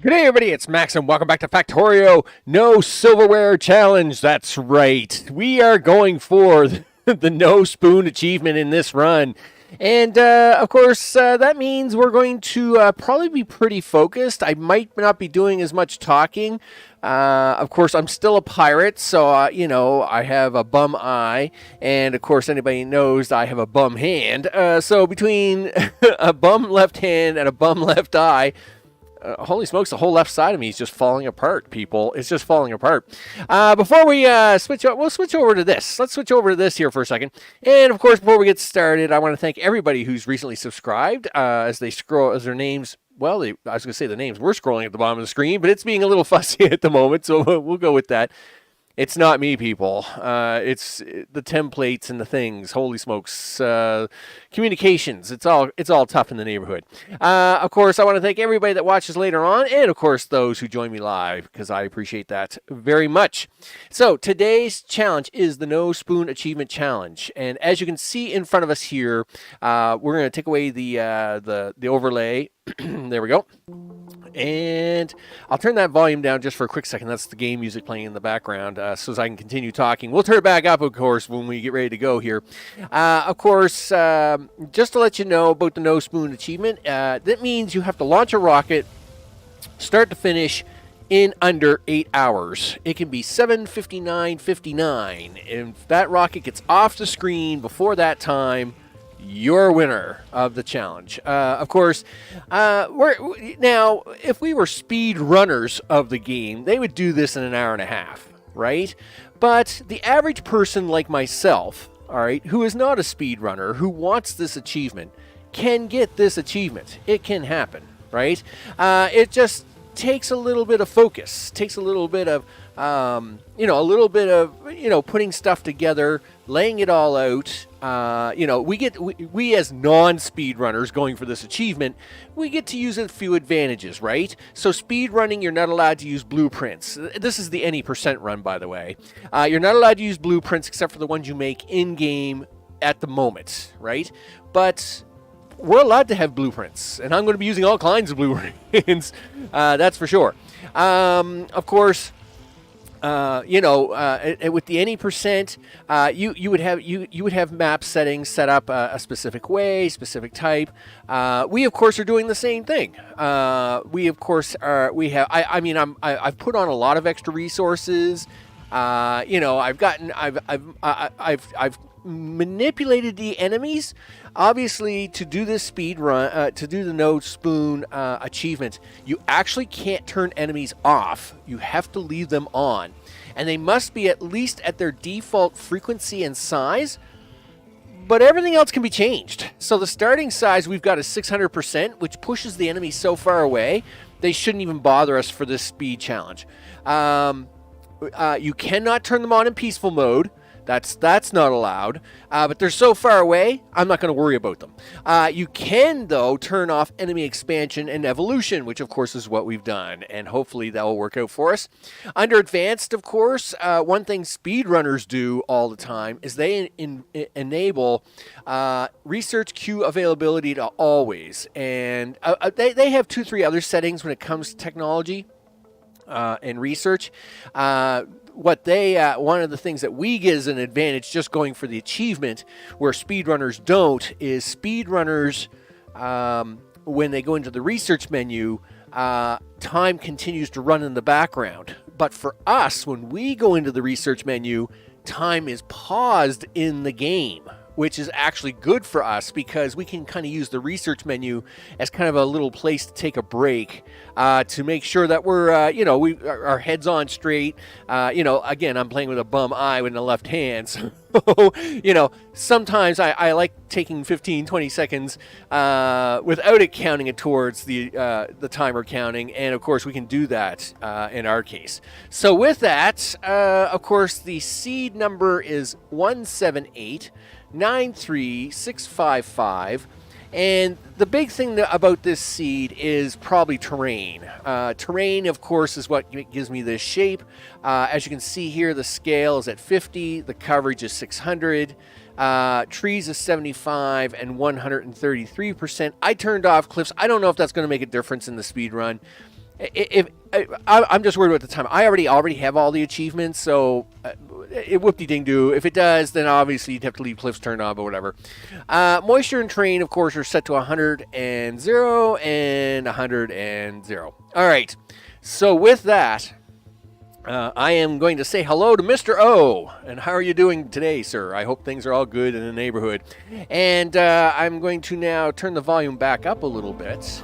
Hey everybody, it's Max and welcome back to Factorio. No Silverware Challenge. That's right. We are going for the no spoon achievement in this run. And of course, that means we're going to probably be pretty focused. I might not be doing as much talking. Of course, I'm still a pirate, so, I have a bum eye. And of course, anybody knows I have a bum hand. So between a bum left hand and a bum left eye, holy smokes, the whole left side of me is just falling apart, people. It's just falling apart. Before we we'll switch over to this. Let's switch over to this here for a second. And, of course, before we get started, I want to thank everybody who's recently subscribed as they scroll, as their names, well, I was going to say the names were scrolling at the bottom of the screen, but it's being a little fussy at the moment, so we'll go with that. It's not me, people. It's the templates and the things. Holy smokes. Communications. It's all tough in the neighborhood. Of course, I want to thank everybody that watches later on, and of course those who join me live, because I appreciate that very much. So today's challenge is the No Spoon Achievement Challenge, and as you can see in front of us here, we're going to take away the overlay. There we go. And I'll turn that volume down just for a quick second. That's the game music playing in the background, so as I can continue talking. We'll turn it back up, of course, when we get ready to go here. Of course, just to let you know about the No Spoon Achievement, that means you have to launch a rocket, start to finish, in under 8 hours. It can be 7:59:59. If that rocket gets off the screen before that time, you're a winner of the challenge. Of course, now, if we were speed runners of the game, they would do this in an hour and a half, right? But the average person like myself, all right, who is not a speed runner, who wants this achievement, can get this achievement. It can happen, right? It just takes a little bit of focus, takes a little bit of, putting stuff together, laying it all out. We as non-speed runners going for this achievement, we get to use a few advantages, right? So speed running, you're not allowed to use blueprints. This is the any percent run, by the way. You're not allowed to use blueprints except for the ones you make in-game at the moment, right? But we're allowed to have blueprints, and I'm going to be using all kinds of blueprints. That's for sure. Of course, with the any percent, you would have map settings set up a specific way, specific type. We of course are doing the same thing. I've put on a lot of extra resources. I've manipulated the enemies. Obviously, to do this speed run, to do the no spoon achievement, you actually can't turn enemies off. You have to leave them on, and they must be at least at their default frequency and size. But everything else can be changed. So the starting size we've got is 600%, which pushes the enemy so far away they shouldn't even bother us for this speed challenge. You cannot turn them on in peaceful mode. That's not allowed. But they're so far away, I'm not going to worry about them. You can, though, turn off enemy expansion and evolution, which, of course, is what we've done. And hopefully that will work out for us. Under advanced, of course, one thing speedrunners do all the time is they enable research queue availability to always. And they have 2-3 other settings when it comes to technology and research. One of the things that we get as an advantage just going for the achievement where speedrunners don't is speedrunners, when they go into the research menu, time continues to run in the background. But for us, when we go into the research menu, time is paused in the game, which is actually good for us because we can kind of use the research menu as kind of a little place to take a break, to make sure that we're, our head's on straight. Again, I'm playing with a bum eye with the left hand. So, sometimes I like taking 15, 20 seconds without it counting it towards the timer counting. And of course, we can do that in our case. So with that, of course, the seed number is 178-93655, and the big thing about this seed is probably terrain. Terrain, of course, is what gives me this shape. As you can see here, the scale is at 50, the coverage is 600, trees is 75 and 133%. I turned off cliffs. I don't know if that's going to make a difference in the speed run. if I'm just worried about the time. I already have all the achievements, so whoop-de-ding-do. If it does, then obviously you'd have to leave cliffs turned on, but whatever. Moisture and terrain, of course, are set to 100 and 0 and 100 and 0. All right. So with that, I am going to say hello to Mr. O. And how are you doing today, sir? I hope things are all good in the neighborhood. And I'm going to now turn the volume back up a little bit,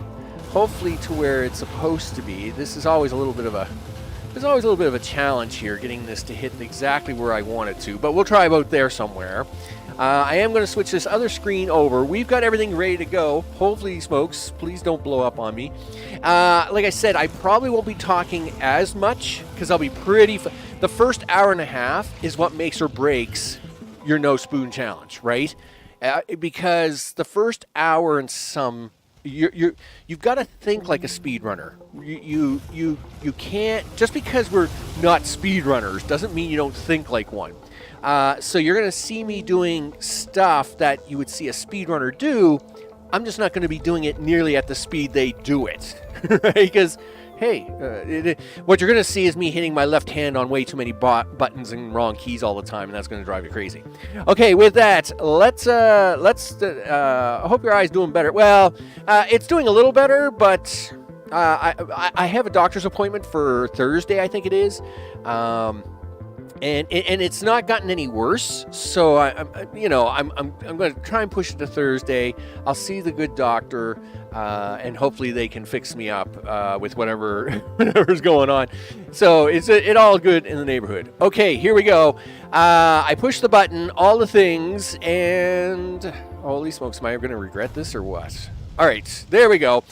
hopefully to where it's supposed to be. This is always a little bit of a challenge here, getting this to hit exactly where I want it to. But we'll try about there somewhere. I am going to switch this other screen over. We've got everything ready to go. Holy smokes, please don't blow up on me. Like I said, I probably won't be talking as much because I'll be pretty... The first hour and a half is what makes or breaks your no spoon challenge, right? Because the first hour and some... You've got to think like a speedrunner. You can't... Just because we're not speedrunners doesn't mean you don't think like one. So you're going to see me doing stuff that you would see a speedrunner do. I'm just not going to be doing it nearly at the speed they do it, right? Because, hey, what you're going to see is me hitting my left hand on way too many buttons and wrong keys all the time, and that's going to drive you crazy. Okay, with that, let's I hope your eye's doing better. Well, it's doing a little better, but I have a doctor's appointment for Thursday, I think it is. And it's not gotten any worse, so I'm going to try and push it to Thursday. I'll see the good doctor, and hopefully they can fix me up with whatever's going on. So it's all good in the neighborhood. Okay, here we go. I push the button, all the things, and holy smokes, am I going to regret this or what? All right, there we go.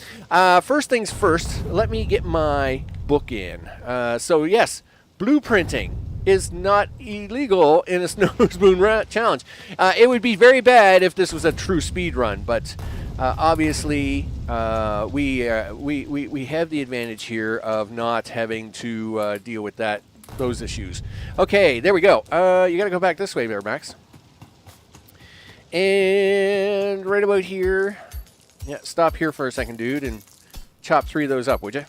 First things first, let me get my book in. So yes, blueprinting is not illegal in a snow spoon challenge. It would be very bad if this was a true speed run, but obviously we have the advantage here of not having to deal with those issues. Okay, there we go. You got to go back this way there, Max. And right about here, yeah, stop here for a second, dude, and chop 3 of those up, would you?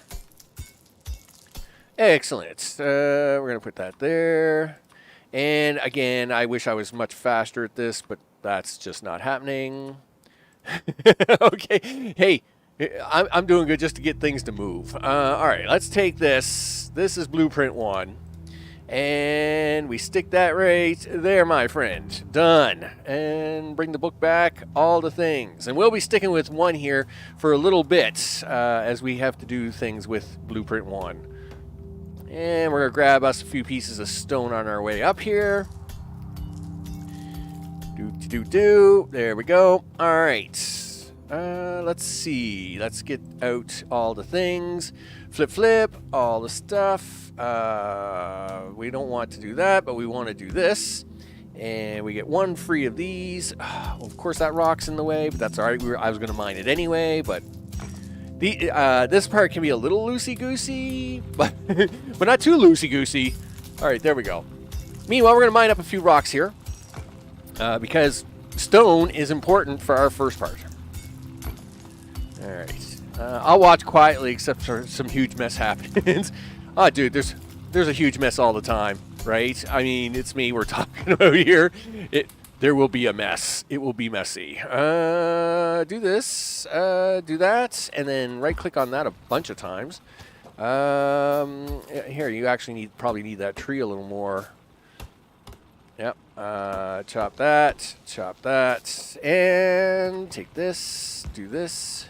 Excellent. We're going to put that there. And again, I wish I was much faster at this, but that's just not happening. Okay. Hey, I'm doing good just to get things to move. All right, let's take this. This is blueprint 1. And we stick that right there, my friend. Done. And bring the book back, all the things. And we'll be sticking with 1 here for a little bit as we have to do things with blueprint 1. And we're going to grab us a few pieces of stone on our way up here. There we go. All right. Let's see. Let's get out all the things. Flip, all the stuff. We don't want to do that, but we want to do this. And we get 1 free of these. Well, of course, that rock's in the way, but that's all right. I was going to mine it anyway, but... this part can be a little loosey-goosey, but not too loosey-goosey. All right, there we go. Meanwhile, we're going to mine up a few rocks here because stone is important for our first part. All right. I'll watch quietly except for some huge mess happens. Oh, dude, there's a huge mess all the time, right? I mean, it's me we're talking about here. There will be a mess. It will be messy. Do this, do that, and then right-click on that a bunch of times. Here, you actually probably need that tree a little more. Yep. Chop that, and take this, do that,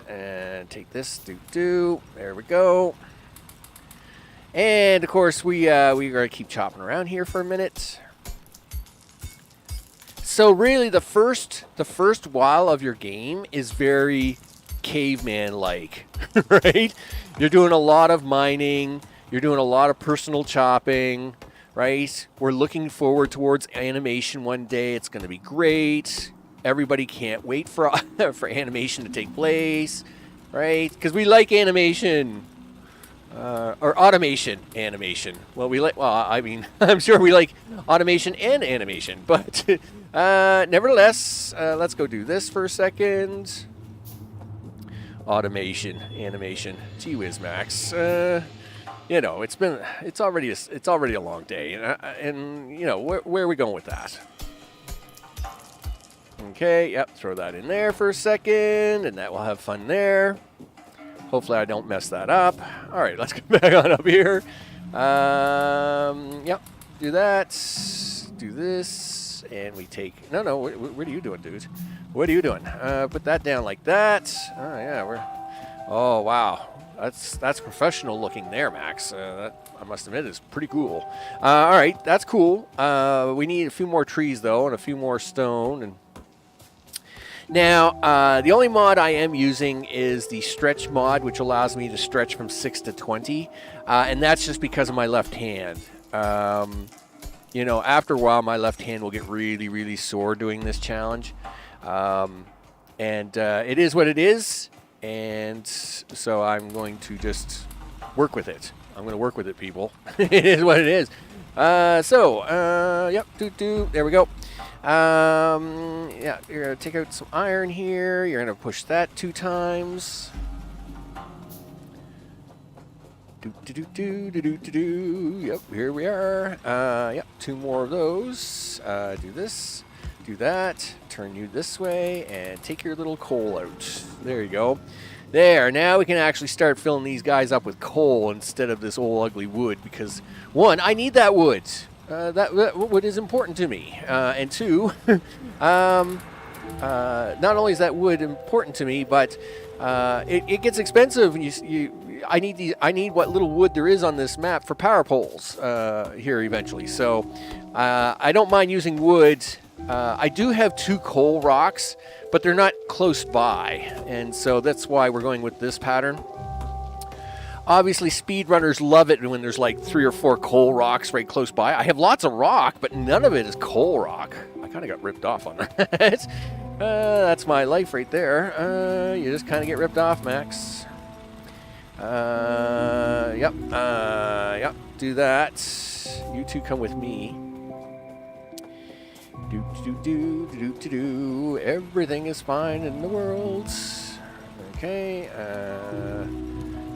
and take this, do. There we go. And of course, we're gonna keep chopping around here for a minute. So really, the first while of your game is very caveman-like, right? You're doing a lot of mining. You're doing a lot of personal chopping, right? We're looking forward towards animation one day. It's going to be great. Everybody can't wait for for animation to take place, right? Because we like animation. Or automation animation. Well, I mean, I'm sure we like automation and animation, but nevertheless, let's go do this for a second. automation, animation. Gee whiz, Max. You know, it's already a long day, and you know, where are we going with that? Okay, yep, throw that in there for a second, and that will have fun there. Hopefully I don't mess that up. All right, let's get back on up here. Yep, do that, do this, and we take, no, what are you doing, dude? What are you doing? Put that down like that. Oh, yeah, oh, wow. That's professional looking there, Max. That, I must admit, is pretty cool. All right, that's cool. We need a few more trees, though, and a few more stone. And now, the only mod I am using is the stretch mod, which allows me to stretch from 6 to 20. And that's just because of my left hand. You know, after a while, my left hand will get really, really sore doing this challenge. It is what it is. And so I'm going to just work with it. I'm going to work with it, people. It is what it is. Yep, there we go. Yeah, you're going to take out some iron here. You're going to push that 2 times. Yep, here we are. Yep, 2 more of those. Do this. Do that, turn you this way, and take your little coal out. There you go. There, now we can actually start filling these guys up with coal instead of this old ugly wood, because, 1, I need that wood. That wood is important to me. And 2, not only is that wood important to me, but it gets expensive. I need what little wood there is on this map for power poles here eventually. So I don't mind using wood. I do have 2 coal rocks, but they're not close by, and so that's why we're going with this pattern. Obviously, speedrunners love it when there's like 3 or 4 coal rocks right close by. I have lots of rock, but none of it is coal rock. I kind of got ripped off on that. That's my life right there. You just kind of get ripped off, Max. Yep, do that. You 2 come with me. Everything is fine in the world. Okay,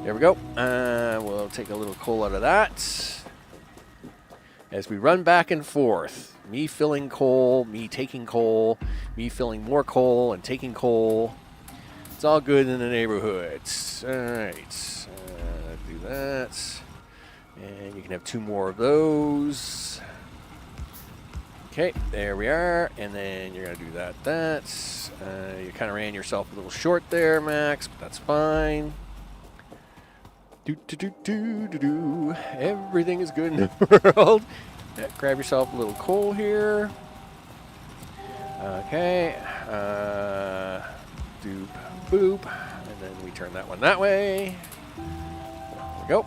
there we go. We'll take a little coal out of that. As we run back and forth, me filling coal, me taking coal, me filling more coal and taking coal. It's all good in the neighborhood. All right, do that. And you can have 2 more of those. Okay, there we are, and then you're going to do that. You kind of ran yourself a little short there, Max, but that's fine. Everything is good in the world. Yeah, grab yourself a little coal here. Okay, doop, boop, and then we turn that one that way. There we go.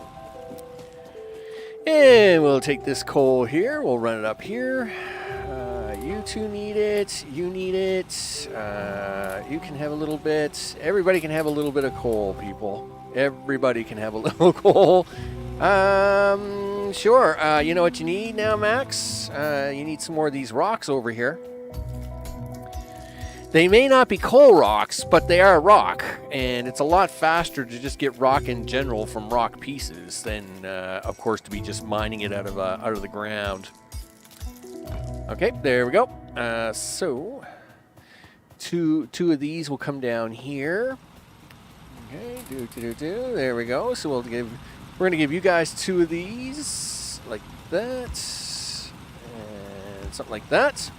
And we'll take this coal here, we'll run it up here. You 2 need it, you need it, you can have a little bit, everybody can have a little bit of coal, people. Everybody can have a little coal. Sure, you know what you need now, Max? You need some more of these rocks over here. They may not be coal rocks, but they are rock, and it's a lot faster to just get rock in general from rock pieces than, of course, to be just mining it out of the ground. Okay, there we go. So, two of these will come down here. Okay, there we go. So we're gonna give you guys 2 of these, like that, and something like that.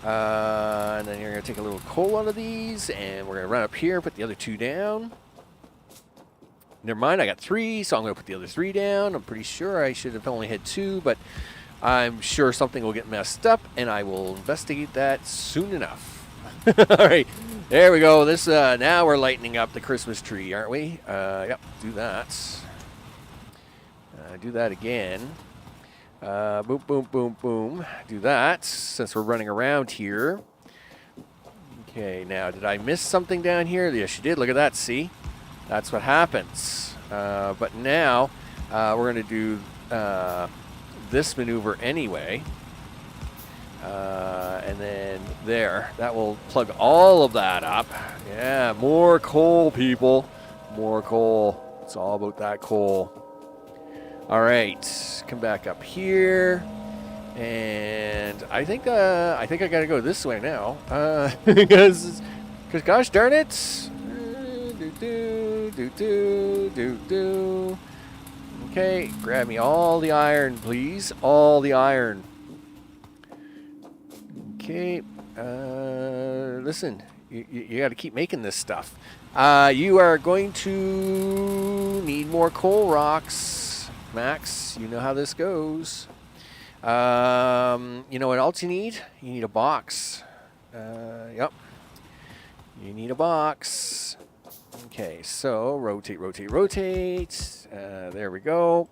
And then you're gonna take a little coal out of these, and we're gonna run up here, put the other 2 down. Never mind, I got 3, so I'm gonna put the other 3 down. I'm pretty sure I should have only had 2, but I'm sure something will get messed up, and I will investigate that soon enough. All right, there we go. This now we're lightening up the Christmas tree, aren't we? Yep, do that. Do that again. Boom, boom, boom, boom. Do that, since we're running around here. Okay, now, did I miss something down here? Yes, you did. Look at that, see? That's what happens. But now, we're going to do this maneuver anyway. And then there. That will plug all of that up. Yeah, more coal, people. More coal. It's all about that coal. All right, come back up here, and I think I gotta go this way now, because gosh darn it. Okay, grab me all the iron, please. All the iron. Okay, listen, you got to keep making this stuff. You are going to need more coal rocks, Max. You know how this goes. You know what else you need? You need a box. Yep. You need a box. Okay, so rotate. There we go.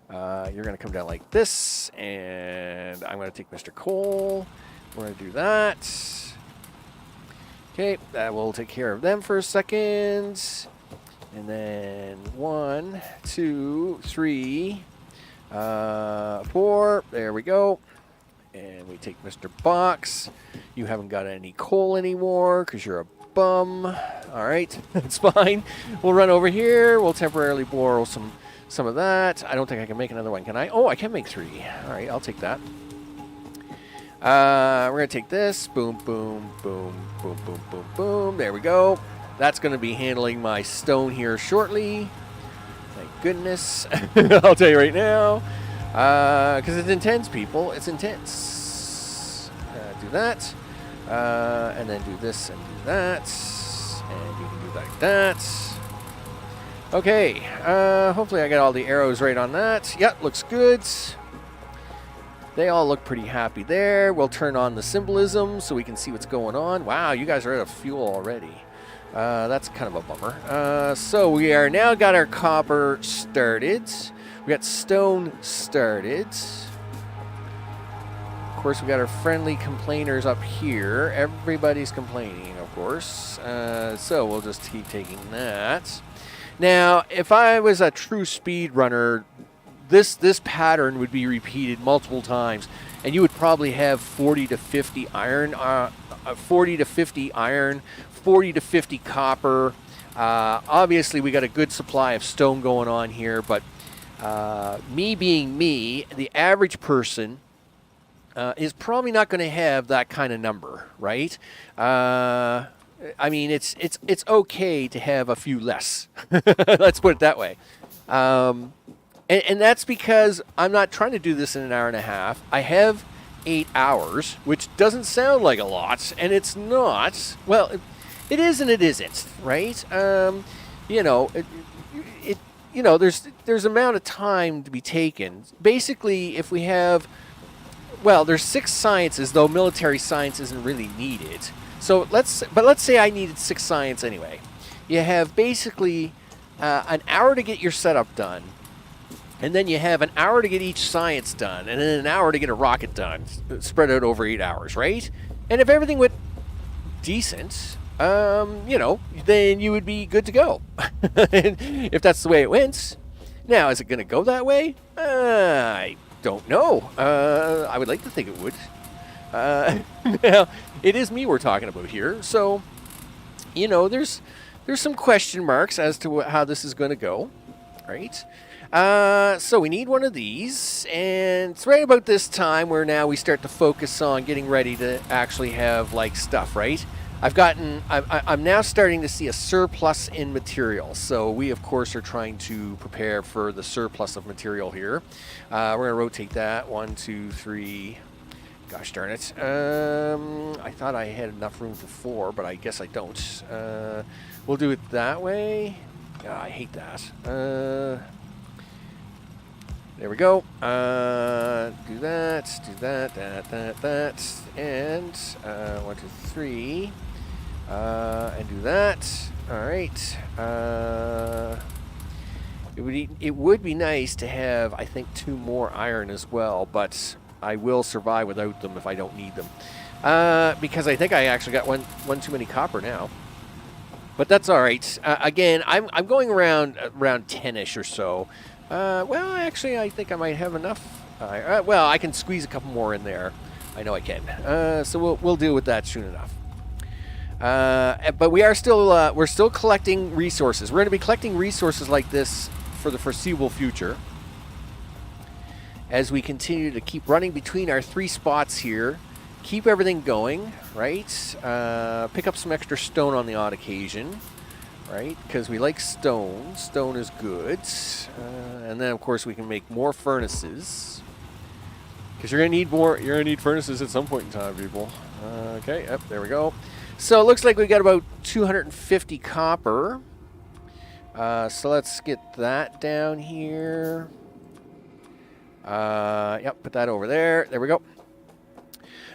You're going to come down like this, and I'm going to take Mr. Coal. We're going to do that. Okay, that will take care of them for a second. And then 1, 2, 3, 4. There we go. And we take Mr. Box. You haven't got any coal anymore because you're a bum. All right, that's fine. We'll run over here. We'll temporarily borrow some of that. I don't think I can make another one, can I? Oh, I can make 3. All right, I'll take that. We're going to take this. Boom, boom, boom, boom, boom, boom, boom. There we go. That's going to be handling my stone here shortly. Thank goodness. I'll tell you right now. Because it's intense, people. It's intense. Do that. And then do this and do that. And you can do like that. Okay. Hopefully I got all the arrows right on that. Yep, looks good. They all look pretty happy there. We'll turn on the symbolism so we can see what's going on. Wow, you guys are out of fuel already. That's kind of a bummer. So we are now got our copper started. We got stone started. Of course, we got our friendly complainers up here. Everybody's complaining, of course. So we'll just keep taking that. Now, if I was a true speed runner, this pattern would be repeated multiple times, and you would probably have 40 to 50 iron, 40 to 50 iron, 40 to 50 copper. Obviously, we got a good supply of stone going on here, but me being me, the average person is probably not going to have that kind of number, right? I mean, it's okay to have a few less. Let's put it that way. And that's because I'm not trying to do this in an hour and a half. I have 8 hours, which doesn't sound like a lot, and it's not. Well, it is and it isn't, right? You know, you know, there's amount of time to be taken. Basically, if we have, well, there's 6 sciences, though military science isn't really needed. So let's say I needed 6 science anyway. You have basically an hour to get your setup done. And then you have an hour to get each science done, and then an hour to get a rocket done, spread out over 8 hours, right? And if everything went decent, you know, then you would be good to go. If that's the way it went. Now, is it going to go that way? I don't know. I would like to think it would. Now, it is me we're talking about here, so, you know, there's some question marks as to how this is going to go, right? So we need one of these, and it's right about this time where now we start to focus on getting ready to actually have, like, stuff, right? I'm now starting to see a surplus in material, so we, of course, are trying to prepare for the surplus of material here. We're going to rotate that, 1, 2, 3, gosh darn it. I thought I had enough room for 4, but I guess I don't. We'll do it that way. Oh, I hate that. There we go. Do that, and 1, 2, 3, and do that. All right. It would be nice to have, I think, 2 more iron as well, but I will survive without them if I don't need them, because I think I actually got one too many copper now. But that's all right. Again, I'm going around 10ish or so. Well, actually, I think I might have enough. Well, I can squeeze a couple more in there. I know I can. So we'll deal with that soon enough. But we are still we're still collecting resources. We're going to be collecting resources like this for the foreseeable future as we continue to keep running between our 3 spots here. Keep everything going, right? Pick up some extra stone on the odd occasion, right? Because we like stone. Stone is good. And then, of course, we can make more furnaces. Because you're going to need more. You're going to need furnaces at some point in time, people. Okay, yep, there we go. So it looks like we got about 250 copper. So let's get that down here. Yep, put that over there. There we go.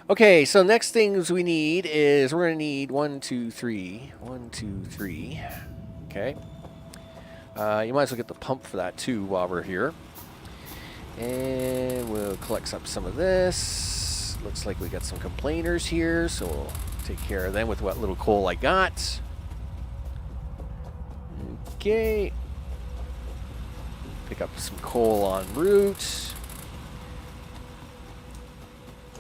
Okay, so next things we need is we're going to need 1, 2, 3. 1, 2, 3. Okay. You might as well get the pump for that too while we're here. And we'll collect up some of this. Looks like we got some complainers here, so we'll take care of them with what little coal I got. Okay. Pick up some coal en route.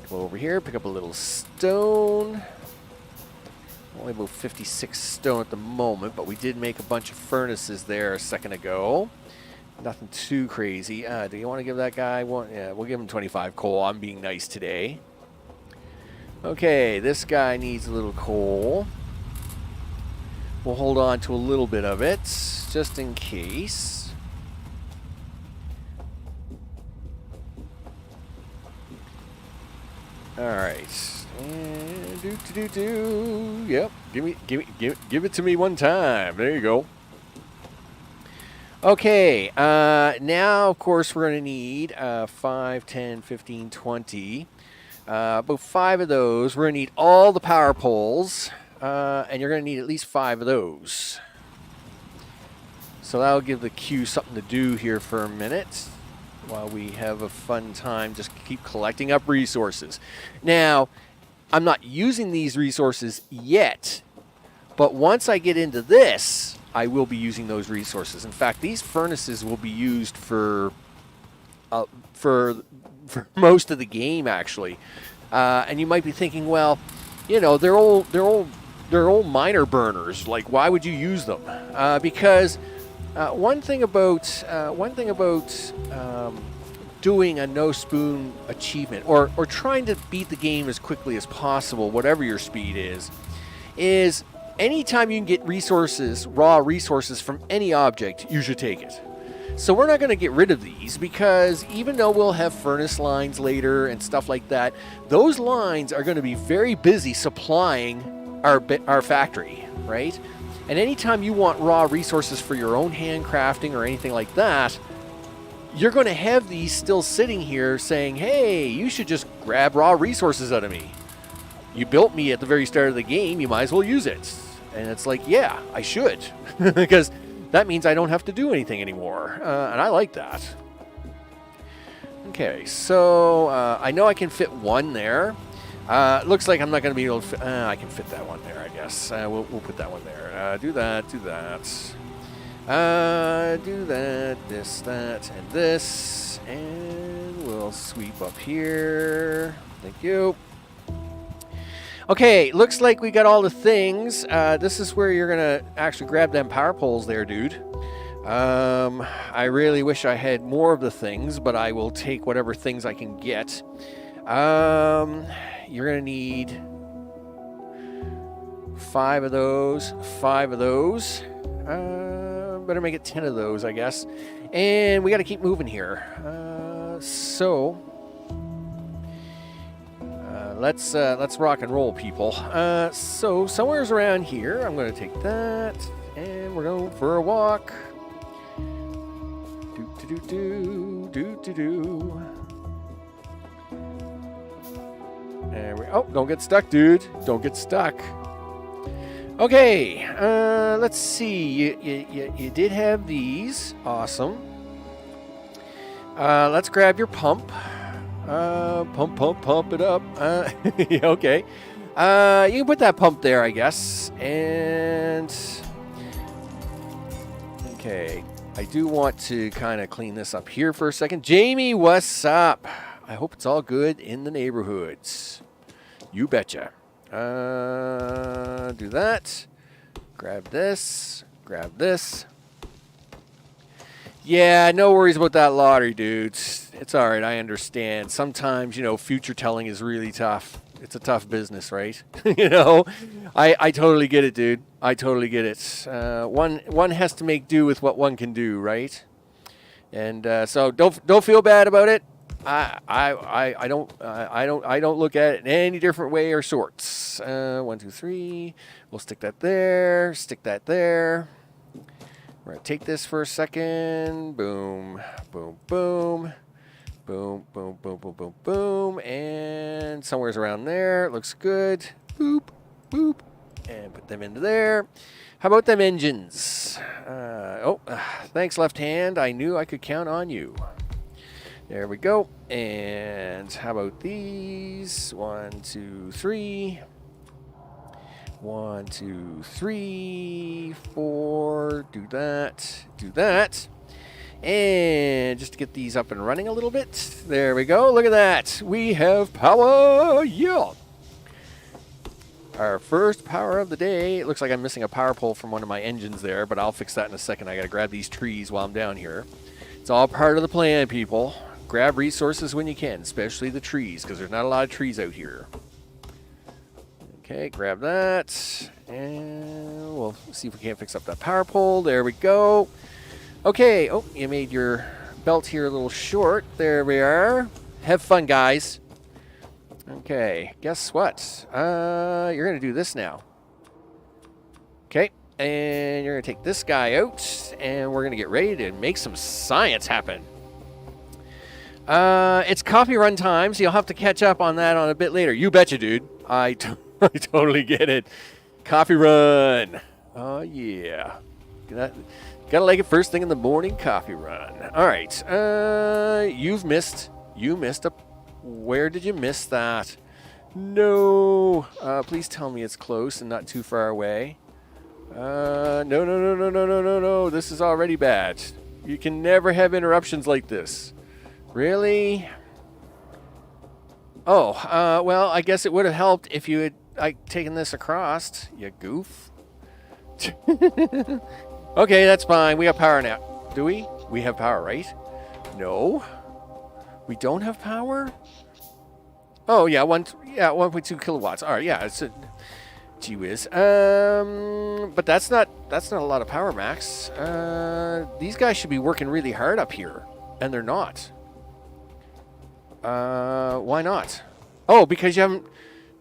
Go over here, pick up a little stone. Only about 56 stone at the moment, but we did make a bunch of furnaces there a second ago. Nothing too crazy. Do you want to give that guy one? Yeah, we'll give him 25 coal. I'm being nice today. Okay, this guy needs a little coal. We'll hold on to a little bit of it, just in case. All right. Yep. Give it to me one time. There you go. Okay. Now, of course, we're going to need 5, 10, 15, 20. About 5 of those. We're going to need all the power poles. And you're going to need at least 5 of those. So that'll give the queue something to do here for a minute while we have a fun time. Just keep collecting up resources. Now, I'm not using these resources yet, but once I get into this, I will be using those resources. In fact, these furnaces will be used for most of the game, actually. And you might be thinking, well, you know, they're all miner burners. Like, why would you use them? Because one thing about doing a no spoon achievement, or trying to beat the game as quickly as possible, whatever your speed is anytime you can get resources, raw resources from any object, you should take it. So we're not going to get rid of these, because even though we'll have furnace lines later and stuff like that, those lines are going to be very busy supplying our factory, right? And anytime you want raw resources for your own handcrafting or anything like that, you're going to have these still sitting here saying, hey, you should just grab raw resources out of me. You built me at the very start of the game, you might as well use it. And it's like, yeah, I should. Because that means I don't have to do anything anymore. And I like that. Okay, so I know I can fit one there. Looks like I'm not going to be able to fit... I can fit that one there, I guess. We'll put that one there. Do that. Do that, this, that, and this. And we'll sweep up here. Thank you. Okay, looks like we got all the things. This is where you're going to actually grab them power poles there, dude. I really wish I had more of the things, but I will take whatever things I can get. You're going to need 5 of those, 5 of those. Better make it 10 of those, I guess. And we got to keep moving here. Let's rock and roll, people. So somewhere's around here, I'm going to take that, and we're going for a walk. There oh, don't get stuck, dude. Don't get stuck. Okay, let's see. You did have these. Awesome. Let's grab your pump. Pump it up. Okay. You can put that pump there, I guess. And okay, I do want to kind of clean this up here for a second. Jamie, what's up? I hope it's all good in the neighborhoods. You betcha. Do that. Grab this. Grab this. Yeah, no worries about that lottery, dudes. It's all right. I understand. Sometimes, future telling is really tough. It's a tough business, right? I totally get it, dude. I totally get it. One has to make do with what one can do, right? And so don't feel bad about it. I don't look at it in any different way or sorts. 1, 2, 3. We'll stick that there. Stick that there. We're going to take this for a second. Boom, boom, boom. Boom, boom, boom, boom, boom, boom. And somewhere's around there. Looks good. Boop, boop. And put them into there. How about them engines? Thanks, left hand. I knew I could count on you. There we go. And how about these? 1, 2, 3. 1, 2, 3, 4. Do that. Do that. And just to get these up and running a little bit. There we go. Look at that. We have power. Yeah. Our first power of the day. It looks like I'm missing a power pole from one of my engines there, but I'll fix that in a second. I got to grab these trees while I'm down here. It's all part of the plan, people. Grab resources when you can, especially the trees, because there's not a lot of trees out here. Okay, grab that, and we'll see if we can't fix up that power pole. There we go. Okay, you made your belt here a little short. There we are. Have fun, guys. Okay, guess what? You're going to do this now. Okay, and you're going to take this guy out, and we're going to get ready to make some science happen. It's coffee run time, so you'll have to catch up on that on a bit later. You betcha, dude. I totally get it. Coffee run. Oh, yeah. Gotta like it first thing in the morning, coffee run. All right. You missed a... Where did you miss that? No. Please tell me it's close and not too far away. No. This is already bad. You can never have interruptions like this. Really? Oh, well, I guess it would have helped if you had taken this across, you goof. Okay, that's fine. We have power now. Do we? We have power, right? No. We don't have power? Oh, yeah, 1.2 kilowatts. All right, yeah, it's a... Gee whiz. But that's not a lot of power, Max. These guys should be working really hard up here, and they're not. Why not? Oh, because you haven't...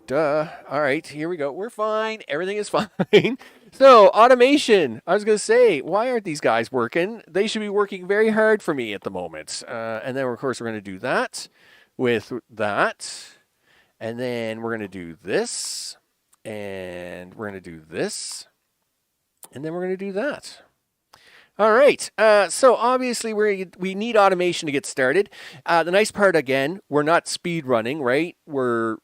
Duh. All right, here we go. We're fine. Everything is fine. So, automation. I was going to say, why aren't these guys working? They should be working very hard for me at the moment. And then, of course, we're going to do that with that. And then we're going to do this. And we're going to do this. And then we're going to do that. All right. So obviously we need automation to get started. The nice part, again, we're not speed running, right? We're,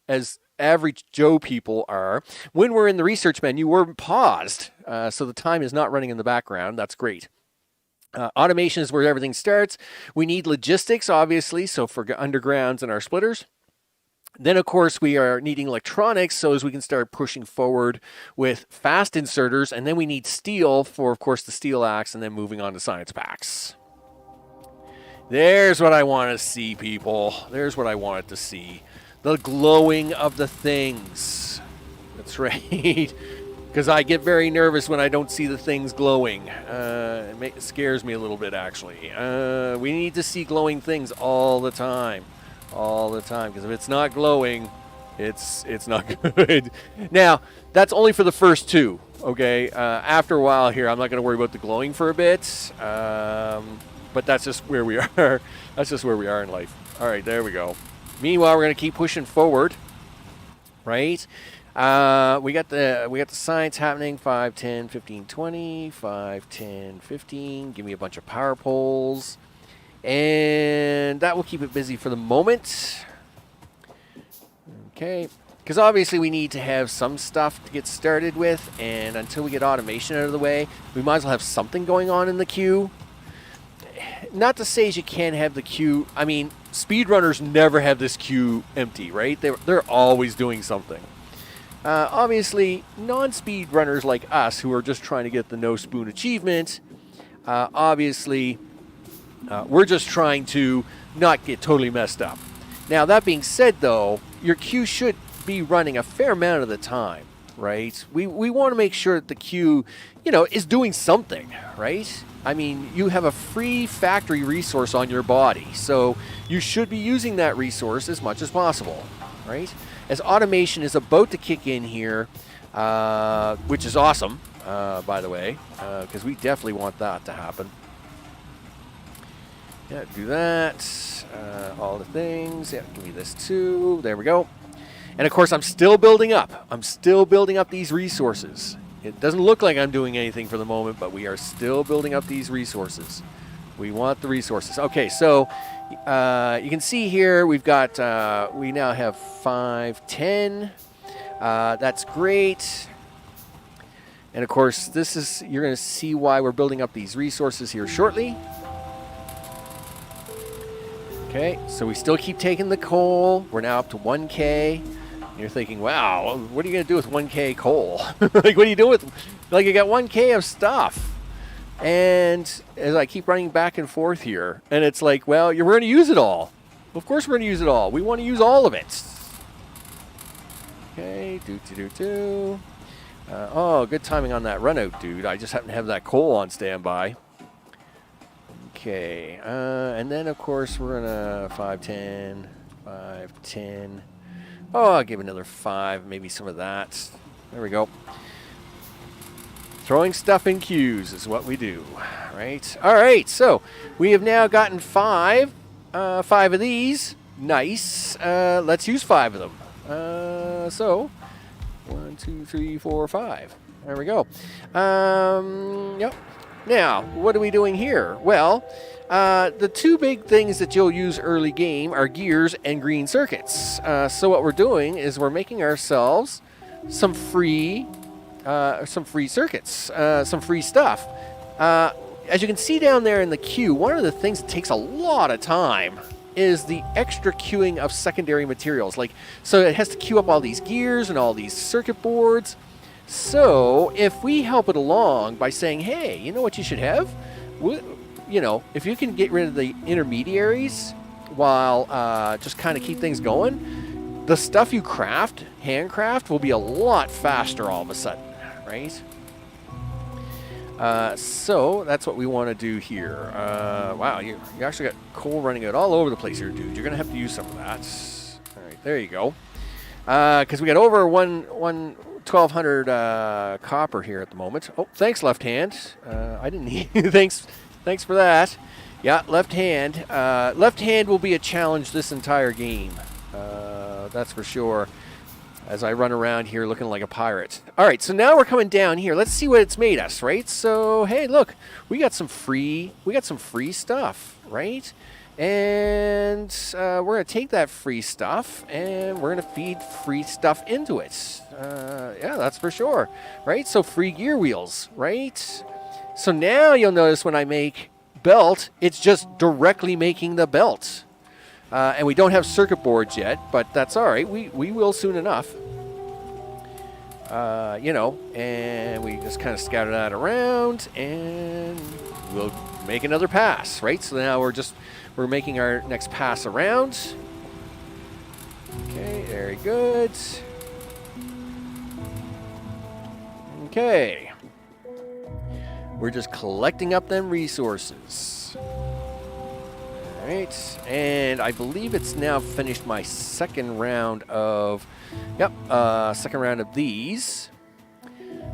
as average Joe people are. When we're in the research menu, we're paused. So the time is not running in the background. That's great. Automation is where everything starts. We need logistics, obviously, so for undergrounds and our splitters. Then, of course, we are needing electronics so as we can start pushing forward with fast inserters. And then we need steel for, of course, the steel axe, and then moving on to science packs. There's what I want to see, people. There's what I wanted to see. The glowing of the things. That's right. Because I get very nervous when I don't see the things glowing. It scares me a little bit, actually. We need to see glowing things all the time. All the time, because if it's not glowing, it's not good. Now, that's only for the first two, okay? After a while here, I'm not going to worry about the glowing for a bit, but that's just where we are. That's just where we are in life. All right, there we go. Meanwhile, we're going to keep pushing forward, right? We got the science happening. 5, 10, 15, 20. 5, 10, 15. Give me a bunch of power poles. And that will keep it busy for the moment. Okay. Because obviously we need to have some stuff to get started with. And until we get automation out of the way, we might as well have something going on in the queue. Not to say you can't have the queue. I mean, speedrunners never have this queue empty, right? They're always doing something. Obviously, non-speed runners like us who are just trying to get the no spoon achievement, obviously, we're just trying to not get totally messed up. Now, that being said, though, your queue should be running a fair amount of the time, right? We want to make sure that the queue, is doing something, right? I mean, you have a free factory resource on your body, so you should be using that resource as much as possible, right? As automation is about to kick in here, which is awesome, by the way, because we definitely want that to happen. Yeah, do that. All the things. Yeah, give me this too. There we go. And of course, I'm still building up. I'm still building up these resources. It doesn't look like I'm doing anything for the moment, but we are still building up these resources. We want the resources. Okay, so you can see here we've got, we now have 5, 10. That's great. And of course, this is, you're going to see why we're building up these resources here shortly. Okay, so we still keep taking the coal. We're now up to 1K. You're thinking, wow, what are you going to do with 1K coal? Like, what are you doing with, like, you got 1K of stuff. And as I keep running back and forth here, and it's like, well, we're going to use it all. Of course we're going to use it all. We want to use all of it. Okay, oh, good timing on that run out, dude. I just happen to have that coal on standby. Okay, and then, of course, we're going to 5, 10, 5, 10. Oh, I'll give another 5, maybe some of that. There we go. Throwing stuff in queues is what we do, right? All right, so we have now gotten 5 of these. Nice. Let's use 5 of them. So, 1, 2, 3, 4, 5. There we go. Yep. Now, what are we doing here? Well, the 2 big things that you'll use early game are gears and green circuits. So what we're doing is we're making ourselves some free circuits, some free stuff. As you can see down there in the queue, one of the things that takes a lot of time is the extra queuing of secondary materials. Like, so it has to queue up all these gears and all these circuit boards. So if we help it along by saying, hey, you know what you should have? If you can get rid of the intermediaries while just kind of keep things going, the stuff you handcraft, will be a lot faster all of a sudden, right? So that's what we want to do here. Wow, you actually got coal running out all over the place here, dude. You're going to have to use some of that. All right, there you go. Because we got over 1,200 copper here at the moment. Oh, thanks, left hand. I didn't need Thanks for that. Yeah, left hand. Left hand will be a challenge this entire game. That's for sure. As I run around here looking like a pirate. All right, so now we're coming down here. Let's see what it's made us, right? So, hey, look, we got some free stuff, right? And we're going to take that free stuff and we're going to feed free stuff into it. Yeah, that's for sure, right? So free gear wheels, right? So now you'll notice when I make belt, it's just directly making the belt. And we don't have circuit boards yet, but that's all right. We will soon enough. And we just kind of scatter that around and we'll make another pass, right? So now we're making our next pass around. Okay, very good. Okay. We're just collecting up them resources. All right, and I believe it's now finished my second round of, these.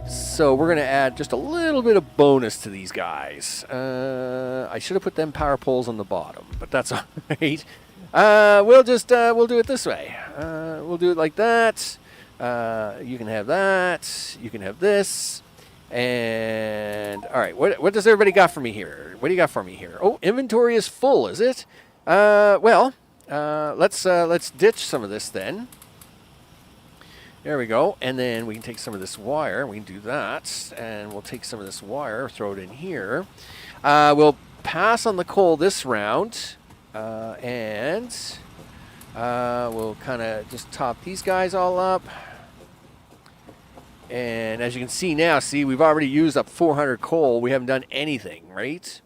So we're going to add just a little bit of bonus to these guys. I should have put them power poles on the bottom, but that's all right. We'll do it this way. We'll do it like that. You can have that. You can have this. And all right, what does everybody got for me here? What do you got for me here? Oh, inventory is full, is it? Let's ditch some of this then. There we go. And then we can take some of this wire. We can do that, and we'll take some of this wire, throw it in here. We'll pass on the coal this round, and we'll kind of just top these guys all up. And as you can see now, we've already used up 400 coal. We haven't done anything, right?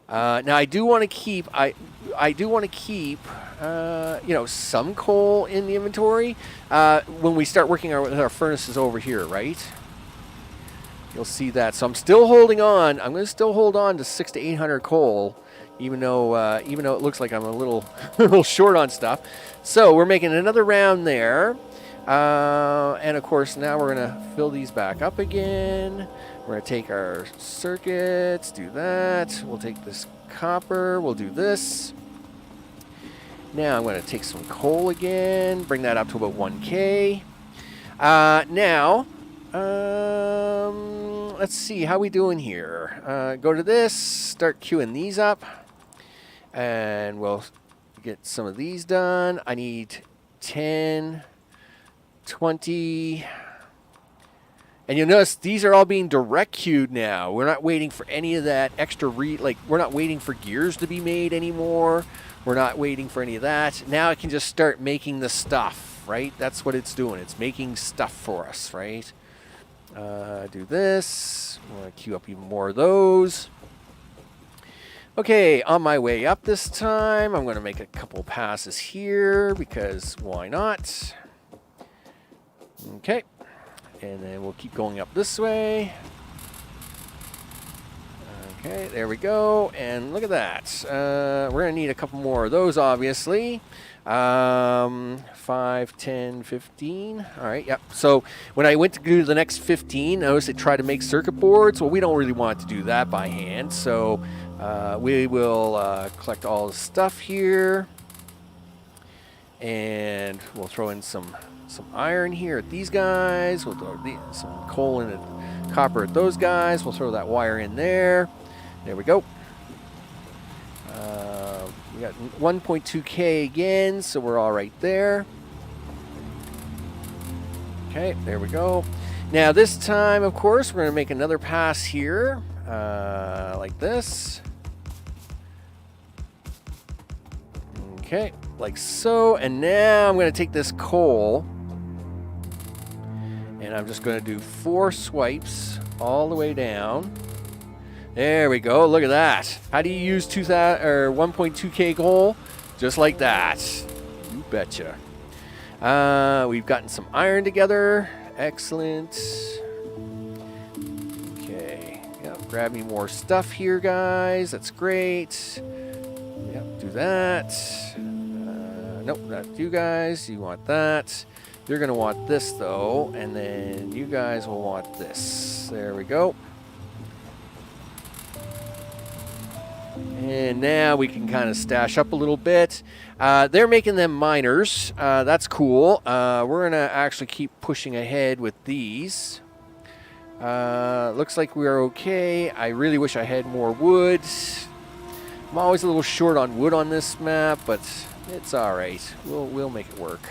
Now I do want to keep you know, some coal in the inventory when we start working with our furnaces over here, right? You'll see that. So I'm still holding on. I'm going to still hold on to 600 to 800 coal, even though it looks like I'm a little little short on stuff. So we're making another round there. And of course, now we're going to fill these back up again. We're going to take our circuits, do that. We'll take this copper, we'll do this. Now I'm going to take some coal again, bring that up to about 1K. Now, let's see, how we doing here? Go to this, start queuing these up, and we'll get some of these done. I need 10, 20, and you'll notice these are all being direct queued now. We're not waiting for any of that extra we're not waiting for gears to be made anymore. We're not waiting for any of that. Now it can just start making the stuff, right? That's what it's doing. It's making stuff for us, right? Do this. I'm going to queue up even more of those. Okay, on my way up this time, I'm going to make a couple passes here because why not? Okay, and then we'll keep going up this way. Okay, there we go, and look at that. We're going to need a couple more of those, obviously. 5, 10, 15. All right, yep. So when I went to do the next 15, notice it tried to make circuit boards. Well, we don't really want to do that by hand, so we will collect all the stuff here, and we'll throw in some iron here at these guys. We'll throw some coal and copper at those guys. We'll throw that wire in there. There we go. We got 1.2K again, so we're all right there. Okay, there we go. Now this time, of course, we're going to make another pass here, like this. Okay, like so. And now I'm going to take this coal, and I'm just going to do 4 swipes all the way down. There we go. Look at that. How do you use 1.2K coal? Just like that. You betcha. We've gotten some iron together. Excellent. Okay. Yep, grab me more stuff here, guys. That's great. Yep, do that. Nope, not you guys. You want that. You're going to want this, though. And then you guys will want this. There we go. And now we can kind of stash up a little bit. They're making them miners. That's cool. We're going to actually keep pushing ahead with these. Looks like we're okay. I really wish I had more wood. I'm always a little short on wood on this map, but it's all right. We'll make it work.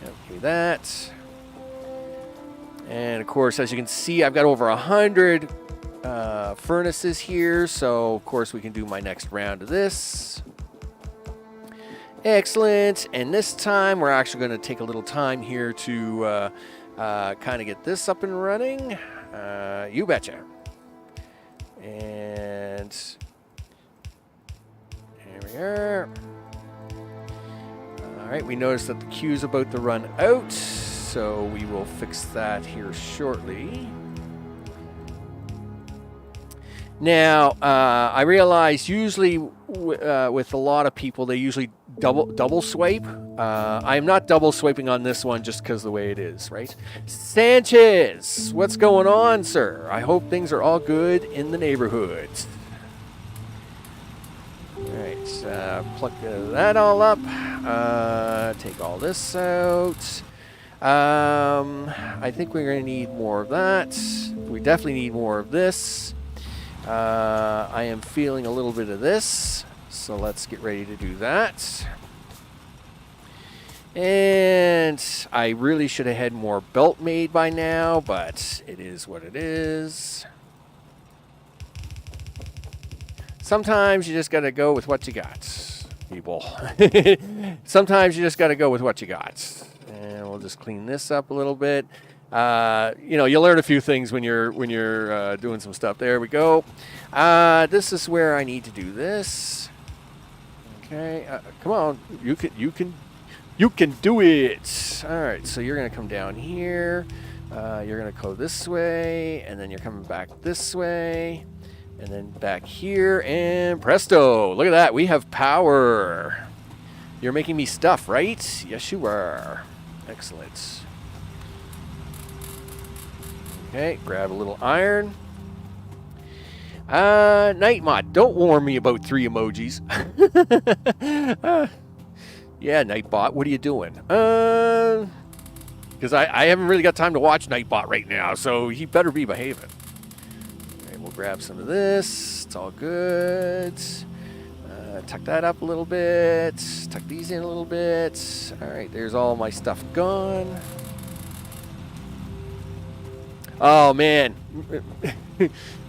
Okay, that. And of course, as you can see, I've got over 100 furnaces here, so of course we can do my next round of this. Excellent. And this time we're actually going to take a little time here to kind of get this up and running. You betcha. And here we are. All right, we noticed that the queue's about to run out, so we will fix that here shortly. Now, I realize usually with a lot of people, they usually double swipe. I am not double swiping on this one just because the way it is, right? Sanchez, what's going on, sir? I hope things are all good in the neighborhood. All right, pluck that all up. Take all this out. I think we're going to need more of that. We definitely need more of this. I am feeling a little bit of this, so let's get ready to do that. And I really should have had more belt made by now, but it is what it is. Sometimes you just got to go with what you got, people. Sometimes you just got to go with what you got. And we'll just clean this up a little bit. You know, you'll learn a few things when you're doing some stuff. There we go. This is where I need to do this. Okay, come on, you can do it. All right, so you're gonna come down here. You're gonna go this way, and then you're coming back this way, and then back here, and presto! Look at that, we have power. You're making me stuff, right? Yes, you are. Excellent. Okay, grab a little iron. Nightbot, don't warn me about 3 emojis. Yeah, Nightbot, what are you doing? Because I haven't really got time to watch Nightbot right now, so he better be behaving. Okay, we'll grab some of this. It's all good. Tuck that up a little bit. Tuck these in a little bit. All right, there's all my stuff gone. Oh, man.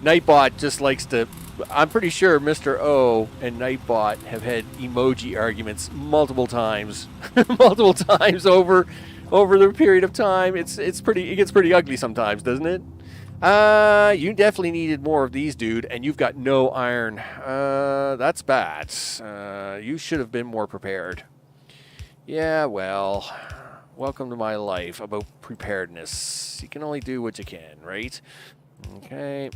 Nightbot just likes to... I'm pretty sure Mr. O and Nightbot have had emoji arguments multiple times. Multiple times over the period of time. It gets pretty ugly sometimes, doesn't it? You definitely needed more of these, dude, and you've got no iron. That's bad. You should have been more prepared. Yeah, well... Welcome to my life about preparedness. You can only do what you can, right? Okay.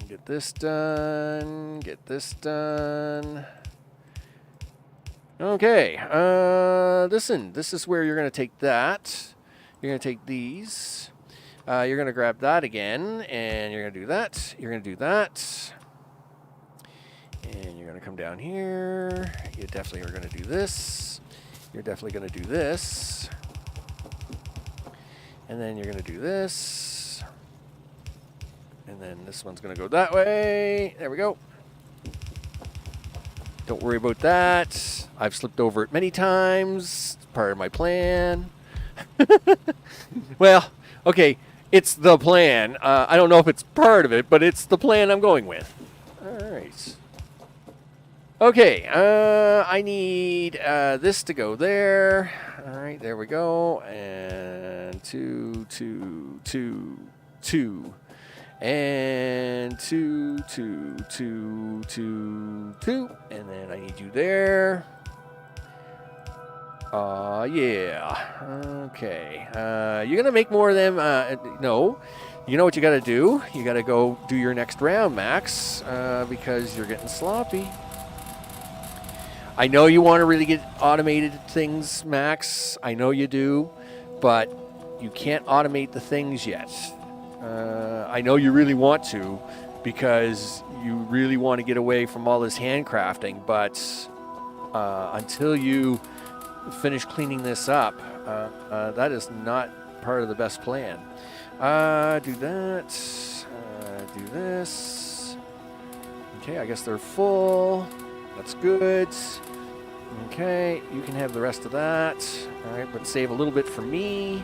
Get this done. Get this done. Okay. Listen, this is where you're going to take that. You're going to take these. You're going to grab that again, and you're going to do that. You're going to do that. And you're going to come down here. You definitely are going to do this. You're definitely going to do this. And then you're going to do this. And then this one's going to go that way. There we go. Don't worry about that. I've slipped over it many times. It's part of my plan. Well, okay. It's the plan. I don't know if it's part of it, but it's the plan I'm going with. All right. Okay. I need this to go there. All right, there we go. And 2, 2, 2, 2. And 2, 2, 2, 2, 2. And then I need you there. Yeah. Okay. You're going to make more of them. No. You know what you got to do? You got to go do your next round, Max, because you're getting sloppy. I know you want to really get automated things, Max. I know you do, but you can't automate the things yet. I know you really want to because you really want to get away from all this handcrafting, but until you finish cleaning this up, that is not part of the best plan. Do that. Do this. Okay, I guess they're full. That's good. Okay, you can have the rest of that. All right, but save a little bit for me.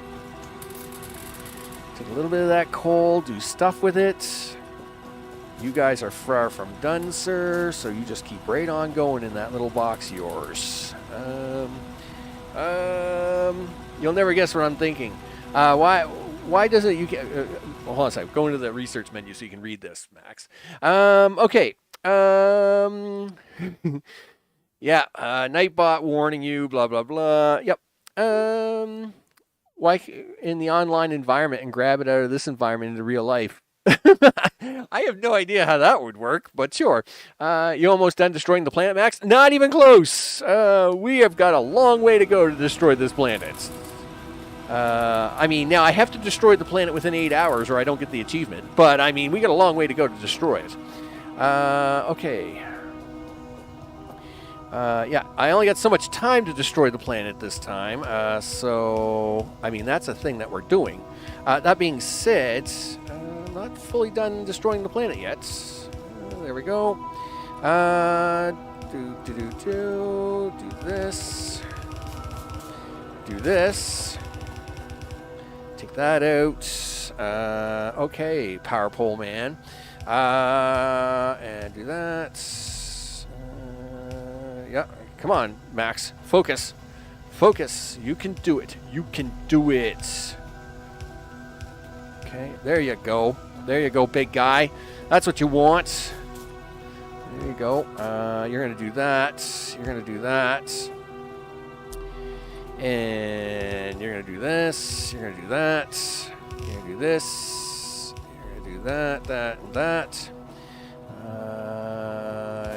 Take a little bit of that coal, do stuff with it. You guys are far from done, sir, so you just keep right on going in that little box of yours. You'll never guess what I'm thinking. Why doesn't you get... hold on a second. Go into the research menu so you can read this, Max. Okay. Yeah, Nightbot warning you, blah, blah, blah. Yep. Why in the online environment and grab it out of this environment into real life? I have no idea how that would work, but sure. You almost done destroying the planet, Max? Not even close. We have got a long way to go to destroy this planet. I mean, now I have to destroy the planet within 8 hours or I don't get the achievement. But, I mean, we got a long way to go to destroy it. Okay. Yeah, I only got so much time to destroy the planet this time. So, I mean, that's a thing that we're doing. That being said, not fully done destroying the planet yet. There we go. Do this. Do this. Take that out. Okay, power pole man. And do that. Yeah, come on, Max. Focus. Focus. You can do it. You can do it. Okay, there you go. There you go, big guy. That's what you want. There you go. You're going to do that. You're going to do that. And you're going to do this. You're going to do that. You're going to do this. You're going to do that, that, and that.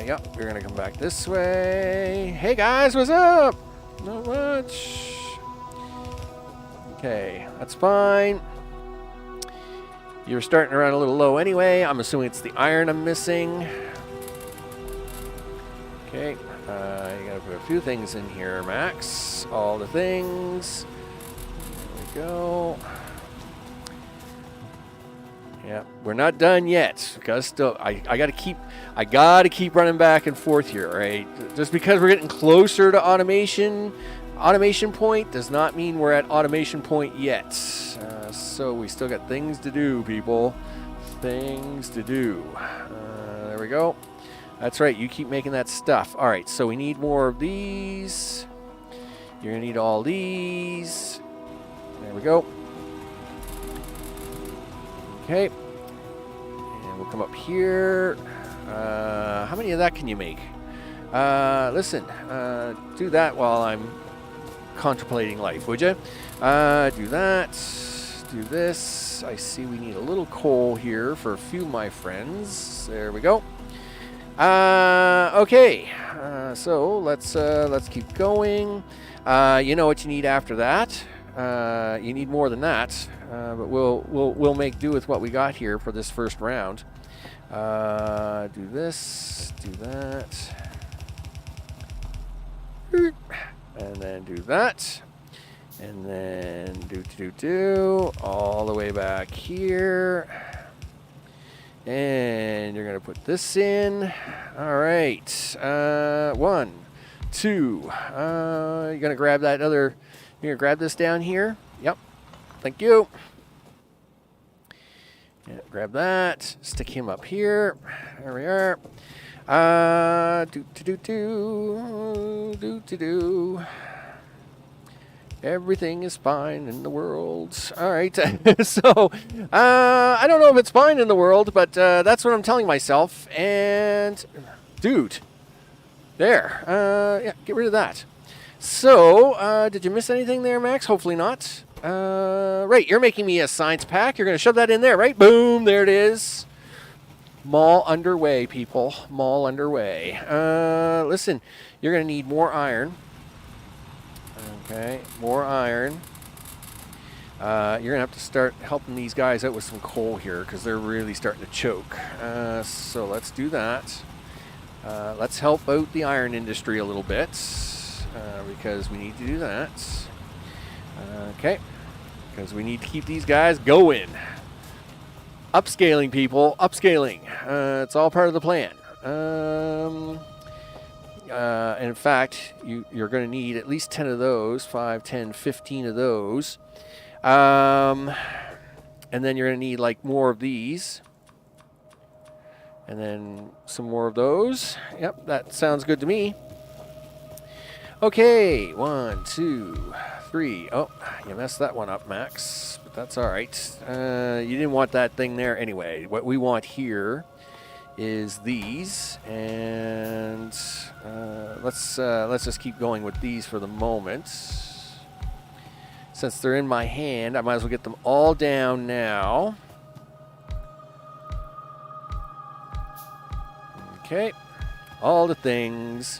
Yep, you're going to come back this way. Hey, guys, what's up? Not much. Okay, that's fine. You're starting to run a little low anyway. I'm assuming it's the iron I'm missing. Okay, you gotta put a few things in here, Max. All the things. There we go. Yeah, we're not done yet. Because still, I gotta keep running back and forth here, right? Just because we're getting closer to automation point does not mean we're at automation point yet. So we still got things to do, people. Things to do. There we go. That's right. You keep making that stuff. All right. So we need more of these. You're going to need all these. There we go. Okay. And we'll come up here. How many of that can you make? Listen. Do that while I'm contemplating life, would you? Do that. Do this. I see we need a little coal here for a few of my friends. There we go. Okay. So let's keep going. You know what you need after that. You need more than that. But we'll make do with what we got here for this first round. Do this. Do that. And then do that. And then do all the way back here. And you're going to put this in. All right. 1, 2. You're going to grab that other. You're going to grab this down here. Yep. Thank you. Yeah, grab that. Stick him up here. There we are. Everything is fine in the world. All right. So, I don't know if it's fine in the world, but that's what I'm telling myself. And, dude, there. Yeah, get rid of that. So, did you miss anything there, Max? Hopefully not. Right, you're making me a science pack. You're going to shove that in there, right? Boom, there it is. Mall underway, people. Mall underway. Listen, you're going to need more iron. Okay, more iron. You're going to have to start helping these guys out with some coal here because they're really starting to choke. So let's do that. Let's help out the iron industry a little bit because we need to do that. Okay, because we need to keep these guys going. Upscaling, people. Upscaling. It's all part of the plan. And in fact, you're going to need at least 10 of those. 5, 10, 15 of those. And then you're going to need like more of these. And then some more of those. Yep, that sounds good to me. Okay, 1, 2, 3. Oh, you messed that one up, Max. But that's all right. You didn't want that thing there anyway. What we want here is these, and let's just keep going with these for the moment. Since they're in my hand, I might as well get them all down now. Okay, all the things.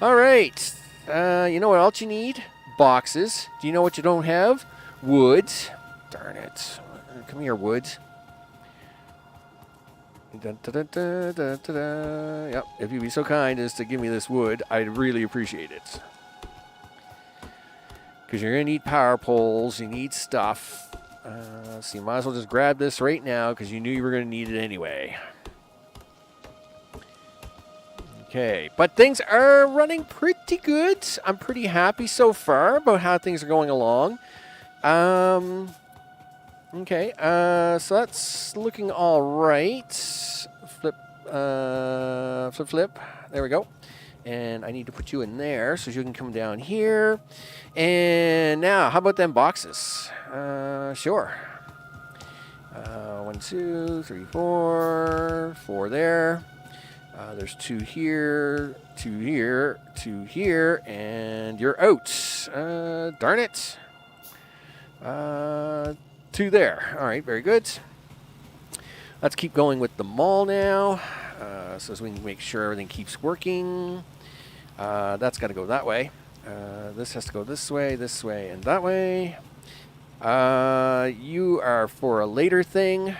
All right. You know what else you need? Boxes. Do you know what you don't have? Wood. Darn it. Come here, wood. Yep, if you'd be so kind as to give me this wood, I'd really appreciate it. Because you're going to need power poles, you need stuff. So you might as well just grab this right now because you knew you were going to need it anyway. Okay, but things are running pretty good. I'm pretty happy so far about how things are going along. Okay, so that's looking all right. Flip. There we go. And I need to put you in there so you can come down here. And now, how about them boxes? Sure. 1, 2, 3, 4. 4 there. There's 2 here, 2 here, 2 here, and you're out. Darn it. 2 there. All right, very good. Let's keep going with the mall now, so as we can make sure everything keeps working. That's got to go that way. This has to go this way, and that way. You are for a later thing.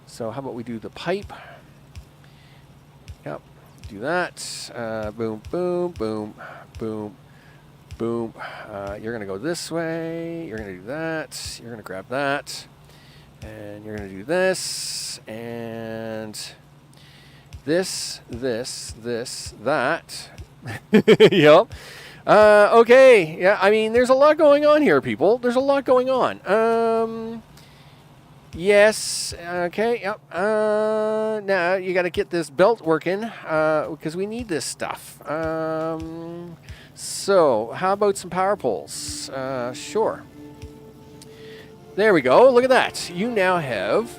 So how about we do the pipe? Yep, do that. Boom, boom, boom, boom, boom. You're going to go this way. You're going to do that. You're going to grab that. And you're going to do this. And this, that. Yep. Okay. Yeah, I mean, there's a lot going on here, people. There's a lot going on. Yes. Okay. Yep. Now you got to get this belt working because we need this stuff. So how about some power poles? Sure. There we go. Look at that. You now have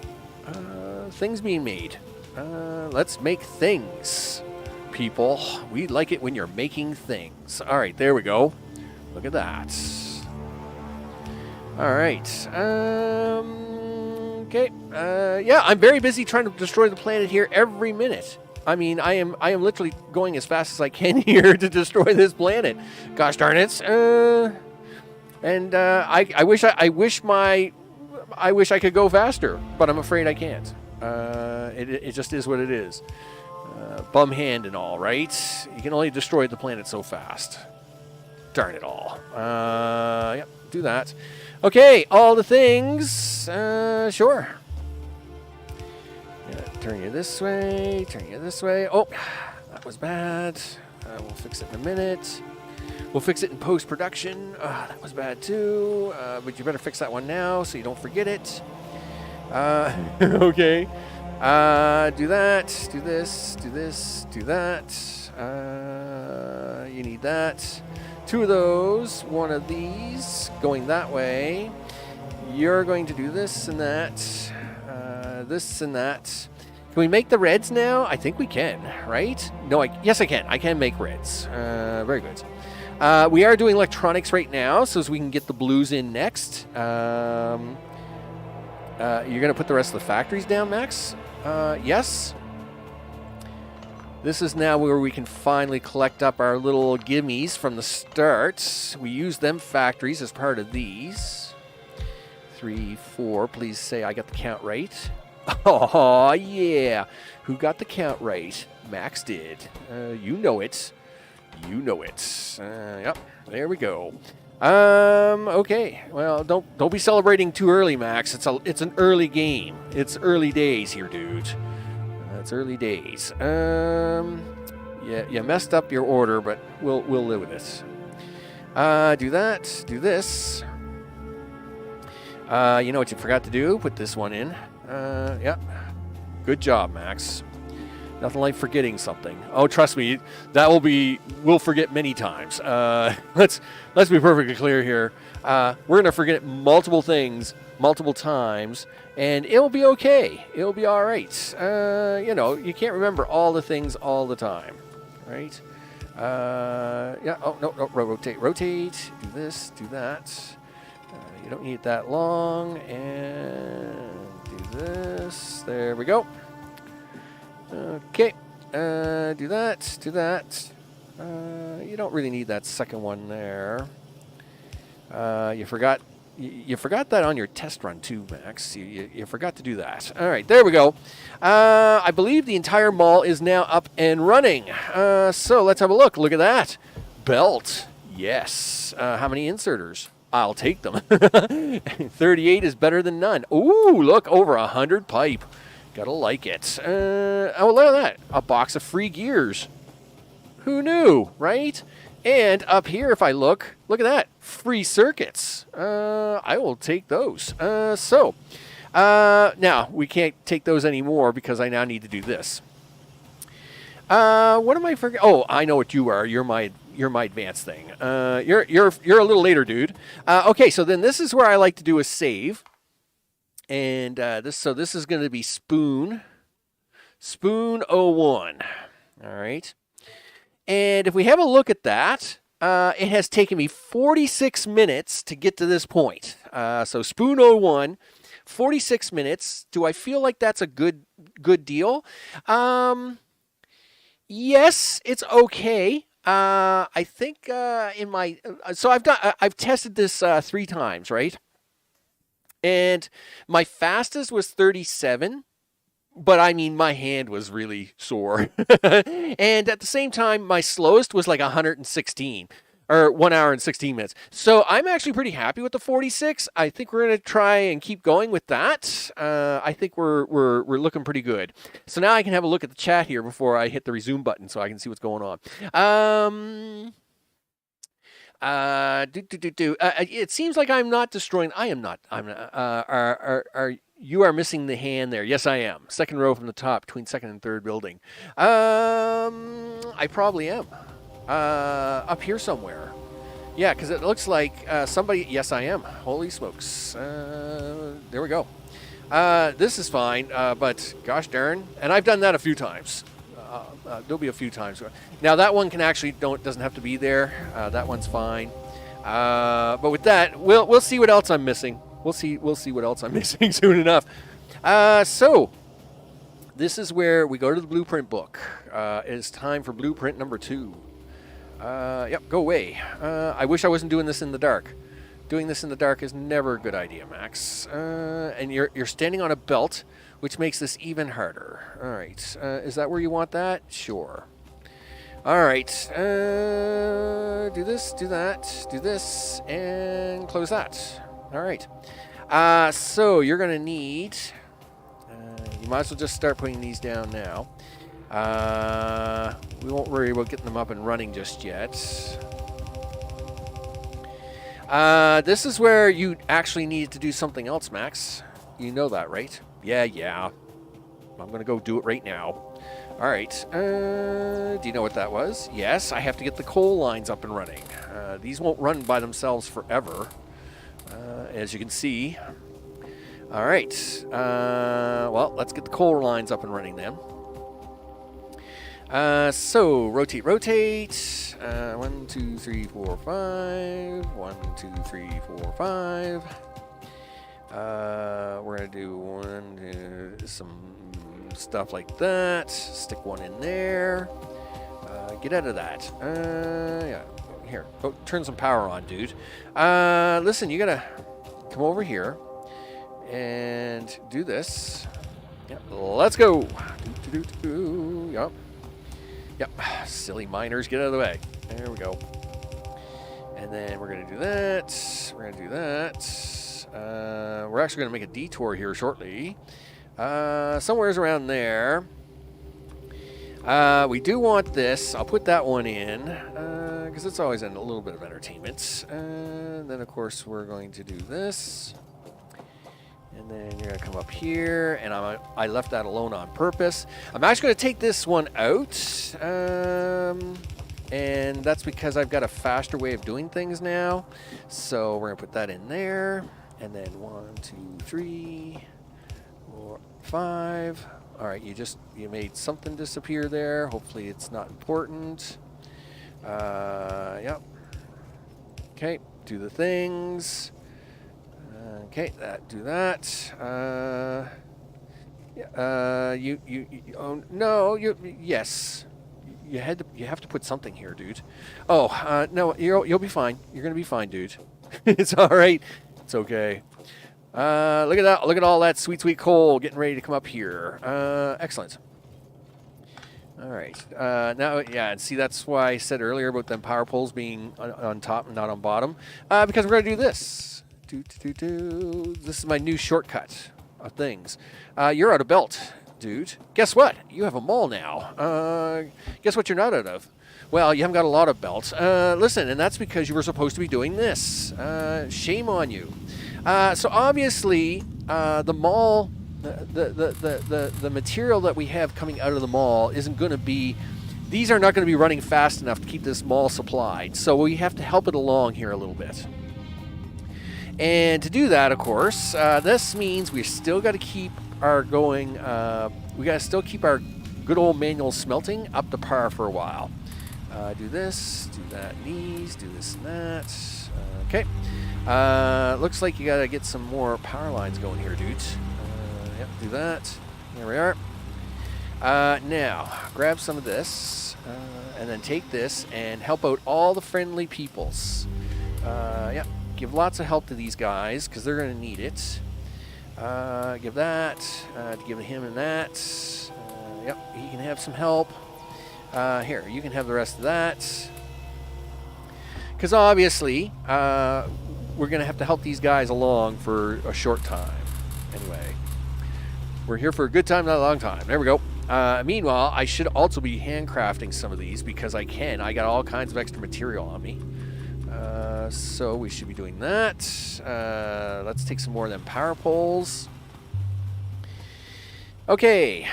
things being made. Let's make things, people. We like it when you're making things. All right. There we go. Look at that. All right. Okay. Yeah, I'm very busy trying to destroy the planet here every minute. I mean, I am literally going as fast as I can here to destroy this planet. Gosh darn it. And I wish I could go faster, but I'm afraid I can't. It just is what it is. Bum hand and all, right? You can only destroy the planet so fast. Darn it all. Yep, do that. Okay, all the things. Sure. Yeah, turn you this way. Turn you this way. Oh, that was bad. We'll fix it in a minute. We'll fix it in post-production. That was bad too. But you better fix that one now so you don't forget it. Okay. Do that. Do this. Do this. Do that. You need that. 2 of those, 1 of these, going that way. You're going to do this and that, this and that. Can we make the reds now? I think we can, right? No, yes, I can. I can make reds. Very good. We are doing electronics right now, so as we can get the blues in next. You're going to put the rest of the factories down, Max? Yes. This is now where we can finally collect up our little gimmies from the start. We use them factories as part of these. 3, 4. Please say I got the count right. Oh, yeah. Who got the count right? Max did. You know it. You know it. Yep. There we go. Okay. Well, don't be celebrating too early, Max. It's an early game. It's early days here, dude. It's early days. Yeah, you messed up your order, but we'll live with it. Do that. Do this. You know what you forgot to do? Put this one in. Yep. Good job, Max. Nothing like forgetting something. Oh, trust me, we'll forget many times. Let's be perfectly clear here. We're gonna forget multiple things multiple times, and it'll be okay. It'll be all right. You know, you can't remember all the things all the time, right? Yeah. Oh no. Rotate. Do this. Do that. You don't need it that long, and do this. There we go. Okay. Do that. Do that. You don't really need that second one there. You forgot that on your test run too, Max. You forgot to do that. All right, there we go. I believe the entire mall is now up and running. So let's have a look. Look at that. Belt. Yes. How many inserters? I'll take them. 38 is better than none. Ooh, look, over 100 pipe. Gotta like it. Oh, look at that. A box of free gears. Who knew, right? And up here, if I look at that. Free circuits. I will take those. Now, we can't take those anymore because I now need to do this. What am I forgetting? Oh, I know what you are. You're my advanced thing. You're a little later, dude. Okay, so then this is where I like to do a save, and this is going to be spoon 01. All right, and if we have a look at that, it has taken me 46 minutes to get to this point. So spoon 01, 46 minutes. Do I feel like that's a good deal? Yes, it's okay. I think in my so I've tested this 3 times, right? And my fastest was 37, but I mean my hand was really sore. And at the same time, my slowest was like 116 or 1 hour and 16 minutes. So I'm actually pretty happy with the 46. I think we're going to try and keep going with that. I think we're looking pretty good. So now I can have a look at the chat here before I hit the resume button so I can see what's going on. It seems like I'm not destroying. I am not. I'm not. You are missing the hand there. Yes, I am. Second row from the top between second and third building. I probably am. Up here somewhere. Yeah, because it looks like somebody... Yes, I am. Holy smokes. There we go. This is fine, but gosh darn. And I've done that a few times. There'll be a few times. Now, that one can actually... doesn't have to be there. That one's fine. But with that, we'll see what else I'm missing. We'll see what else I'm missing soon enough. So, this is where we go to the blueprint book. It is time for blueprint number 2. Yep, go away. I wish I wasn't doing this in the dark. Doing this in the dark is never a good idea, Max. And you're standing on a belt, which makes this even harder. All right. Is that where you want that? Sure. All right. Do this, do that, do this, and close that. All right. So you're going to need... you might as well just start putting these down now. We won't worry about getting them up and running just yet. This is where you actually need to do something else, Max. You know that, right? Yeah. I'm going to go do it right now. All right. Do you know what that was? Yes, I have to get the coal lines up and running. These won't run by themselves forever, as you can see. All right. Well, let's get the coal lines up and running then. So rotate. 1, 2, 3, 4, 5. 1, 2, 3, 4, 5. We're gonna do some stuff like that. Stick one in there. Get out of that. Yeah. Here. Oh, turn some power on, dude. Listen, you gotta come over here and do this. Yep. Let's go. Yep. Yep, silly miners, get out of the way. There we go. And then we're going to do that. We're going to do that. We're actually going to make a detour here shortly. Somewhere's around there. We do want this. I'll put that one in because it's always a little bit of entertainment. And then, of course, we're going to do this. And then you're going to come up here, and I left that alone on purpose. I'm actually going to take this one out, and that's because I've got a faster way of doing things now. So we're going to put that in there, and then 1, 2, 3, 4, 5. All right, you made something disappear there. Hopefully it's not important. Yep. Okay, do the things. Okay, do that. Oh no, yes. You have to put something here, dude. Oh, no, you'll be fine. You're gonna be fine, dude. It's all right. It's okay. Look at that. Look at all that sweet coal getting ready to come up here. Excellent. All right. Now, yeah, and see, that's why I said earlier about them power poles being on top and not on bottom. Because we're gonna do this. This is my new shortcut of things. You're out of belt, dude. Guess what? You have a mall now. Guess what you're not out of? Well, you haven't got a lot of belt. Listen, and that's because you were supposed to be doing this. Shame on you. So obviously, the mall, the material that we have coming out of the mall isn't going to be these are not going to be running fast enough to keep this mall supplied. So we have to help it along here a little bit. And to do that, of course, this means we still got to keep our going. We got to still keep our good old manual smelting up to par for a while. Do this, do that, and these, do this and that. Okay. Looks like you got to get some more power lines going here, dudes. Yep, do that. There we are. Now, grab some of this, and then take this and help out all the friendly peoples. Yep. Give lots of help to these guys because they're going to need it. Give that. Give him and that. Yep, he can have some help. Here, you can have the rest of that. Because obviously, we're going to have to help these guys along for a short time. Anyway, we're here for a good time, not a long time. There we go. Meanwhile, I should also be handcrafting some of these because I can. I got all kinds of extra material on me. So we should be doing that. Let's take some more of them power poles. Okay,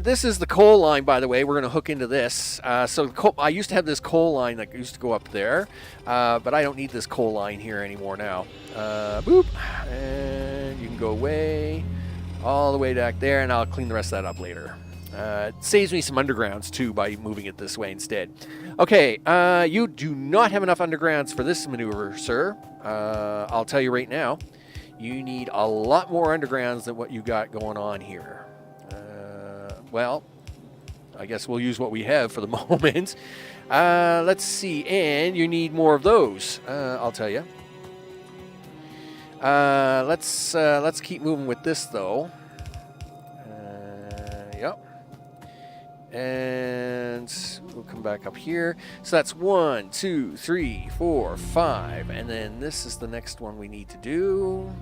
this is the coal line, by the way. We're going to hook into this. So I used to have this coal line that used to go up there, but I don't need this coal line here anymore now. Boop, and you can go away, all the way back there, and I'll clean the rest of that up later. It saves me some undergrounds, too, by moving it this way instead. Okay, you do not have enough undergrounds for this maneuver, sir. I'll tell you right now, you need a lot more undergrounds than what you got going on here. Well, I guess we'll use what we have for the moment. Let's see, and you need more of those, I'll tell you. Let's keep moving with this, though. Yep. And we'll come back up here. So that's 1, 2, 3, 4, 5. And then this is the next one we need to do.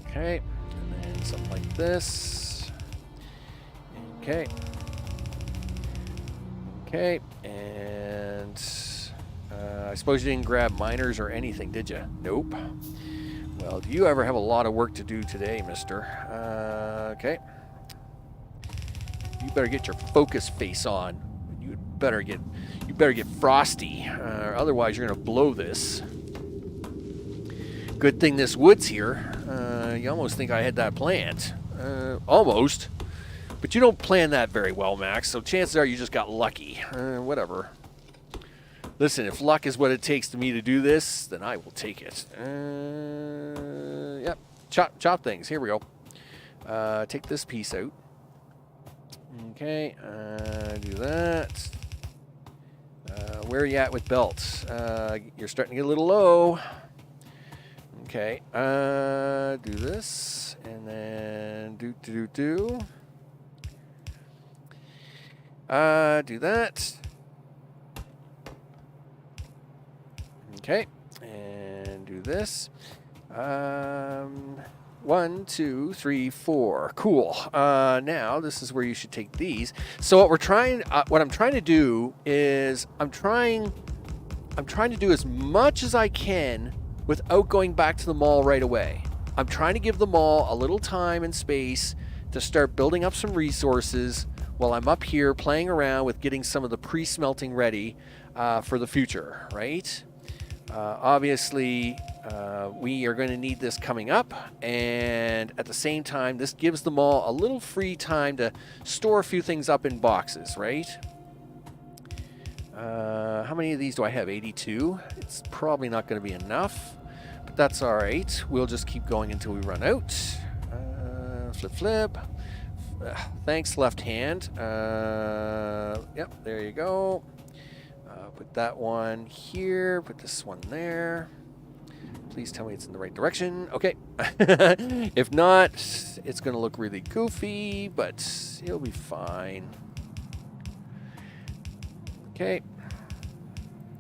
Okay. And then something like this. Okay. Okay. And I suppose you didn't grab miners or anything, did you? Nope. Well, do you ever have a lot of work to do today, mister? Okay. You better get your focus face on. You better get frosty, otherwise you're gonna blow this. Good thing this wood's here. You almost think I had that planned. Almost. But you don't plan that very well, Max, so chances are you just got lucky. Whatever. Listen, if luck is what it takes to me to do this, then I will take it. Yep. Chop things. Here we go. Take this piece out. Okay, do that. Where are you at with belts? You're starting to get a little low. Okay, do this, and then do that. Okay, and do this. 1, 2, 3, 4. Cool. Now this is where you should take these. So what I'm trying to do is I'm trying to do as much as I can without going back to the mall right away. I'm trying to give the mall a little time and space to start building up some resources while I'm up here playing around with getting some of the pre-smelting ready for the future, right? Obviously, we are going to need this coming up, and at the same time, this gives them all a little free time to store a few things up in boxes, right? How many of these do I have? 82? It's probably not going to be enough, but that's all right. We'll just keep going until we run out. Flip. Thanks, left hand. Yep, there you go. Put that one here, put this one there. Please tell me it's in the right direction. Okay. If not, it's going to look really goofy, but it'll be fine. Okay.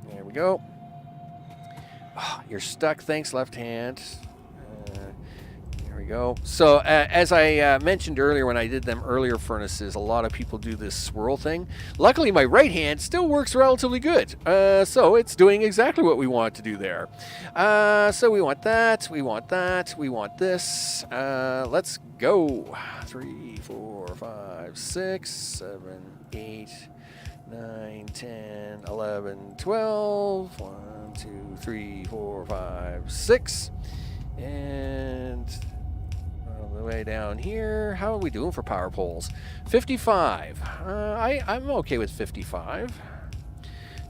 There we go. Oh, you're stuck. Thanks, left hand. we go. So as I mentioned earlier when I did them earlier furnaces, a lot of people do this swirl thing. Luckily, my right hand still works relatively good. So it's doing exactly what we want to do there. So we want that, we want that, we want this. Let's go. 3, 4, 5, 6, 7, 8, 9, 10, 11, 12. 1, 2, 3, 4, 5, 6. And all the way down here. How are we doing for power poles? 55. I'm okay with 55.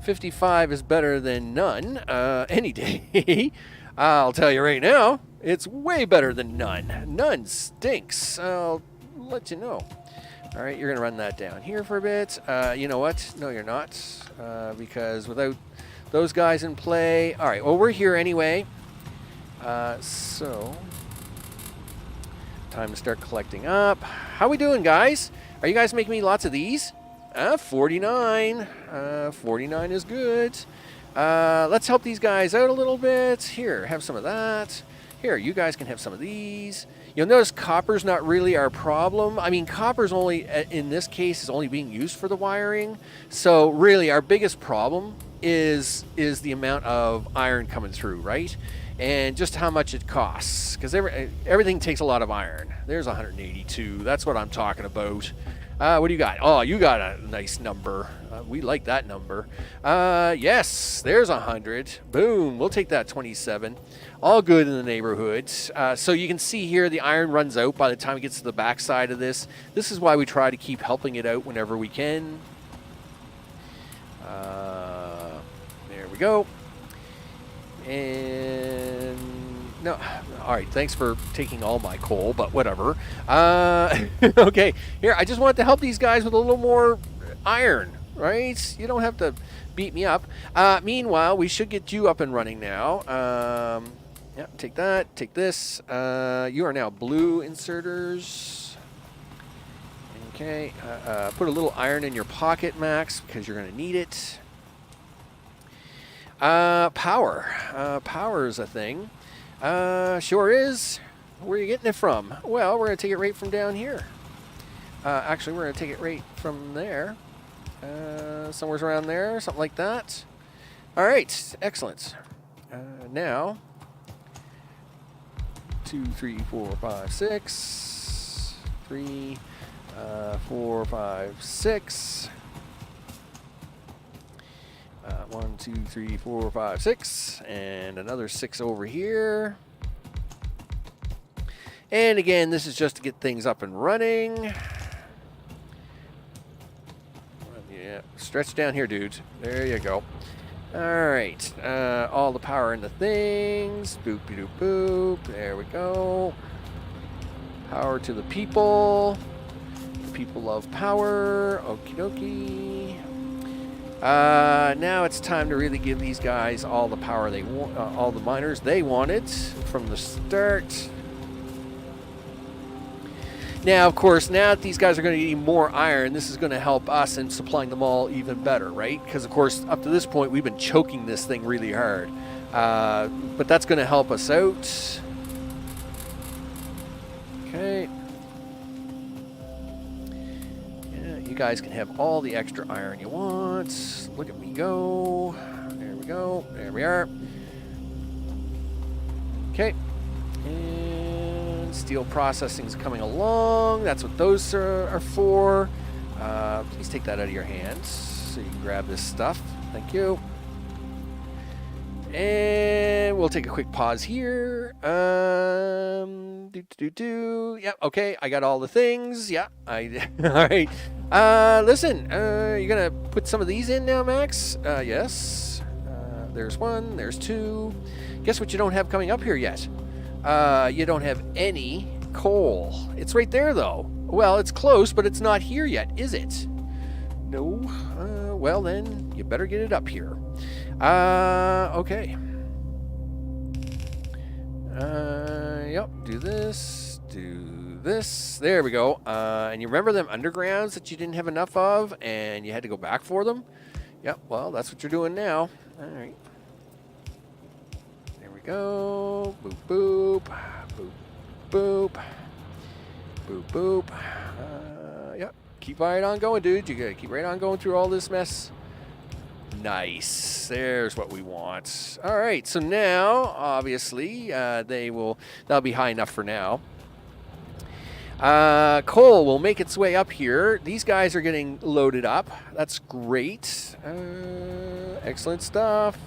55 is better than none any day. I'll tell you right now, it's way better than none. None stinks. I'll let you know. All right, you're going to run that down here for a bit. You know what? No, you're not. Because without those guys in play... All right, well, we're here anyway. So, time to start collecting up. How we doing, guys? Are you guys making me lots of these? 49. 49 is good. Let's help these guys out a little bit. Here, have some of that. Here, you guys can have some of these. You'll notice copper's not really our problem. I mean, copper's only, in this case, is only being used for the wiring. So, really, our biggest problem is the amount of iron coming through, right? And just how much it costs, because everything takes a lot of iron. There's 182. That's what I'm talking about. What do you got? Oh, you got a nice number. We like that number. Yes, there's 100. Boom. We'll take that 27. All good in the neighborhood. So you can see here the iron runs out by the time it gets to the back side of this. This is why we try to keep helping it out whenever we can. There we go. And no, all right, thanks for taking all my coal, but whatever. Okay, here, I just wanted to help these guys with a little more iron, right? You don't have to beat me up. Meanwhile, we should get you up and running now. Yeah, take that, take this. You are now blue inserters. Okay, put a little iron in your pocket, Max, because you're going to need it. Power. Power is a thing. Sure is. Where are you getting it from? Well, we're going to take it right from down here. Actually, we're going to take it right from there. Somewhere around there, something like that. All right, excellent. Now, 2, 3, 4, 5, 6. 3, 4, 5, 6. 1, 2, 3, 4, 5, 6, and another 6 over here. And again, this is just to get things up and running. Yeah, stretch down here, dudes. There you go. All right, all the power into things. Boop, boop, boop. There we go. Power to the people. The people love power. Okie dokie. Now it's time to really give these guys all the power they want, all the miners they wanted from the start. Now, of course, now that these guys are going to need more iron, this is going to help us in supplying them all even better, right? Because, of course, up to this point, we've been choking this thing really hard. But that's going to help us out. Okay. You guys can have all the extra iron you want. Look at me go. There we go. There we are. Okay. And steel processing is coming along. That's what those are for. Please take that out of your hands so you can grab this stuff. Thank you. And we'll take a quick pause here. Yep, okay, I got all the things. Yeah, all right. Listen, you're gonna put some of these in now, Max? Yes. There's 1, there's 2. Guess what you don't have coming up here yet? You don't have any coal. It's right there, though. Well, it's close, but it's not here yet, is it? No. Well, then, you better get it up here. Okay. Yep, do this, do this. There we go. And you remember them undergrounds that you didn't have enough of and you had to go back for them? Yep, well, that's what you're doing now. All right. There we go. Boop, boop, boop, boop. Boop, boop. Yep. Keep right on going, dude. You gotta keep right on going through all this mess. Nice. There's what we want. All right. So now, obviously, that'll be high enough for now. Coal will make its way up here. These guys are getting loaded up. That's great. Excellent stuff.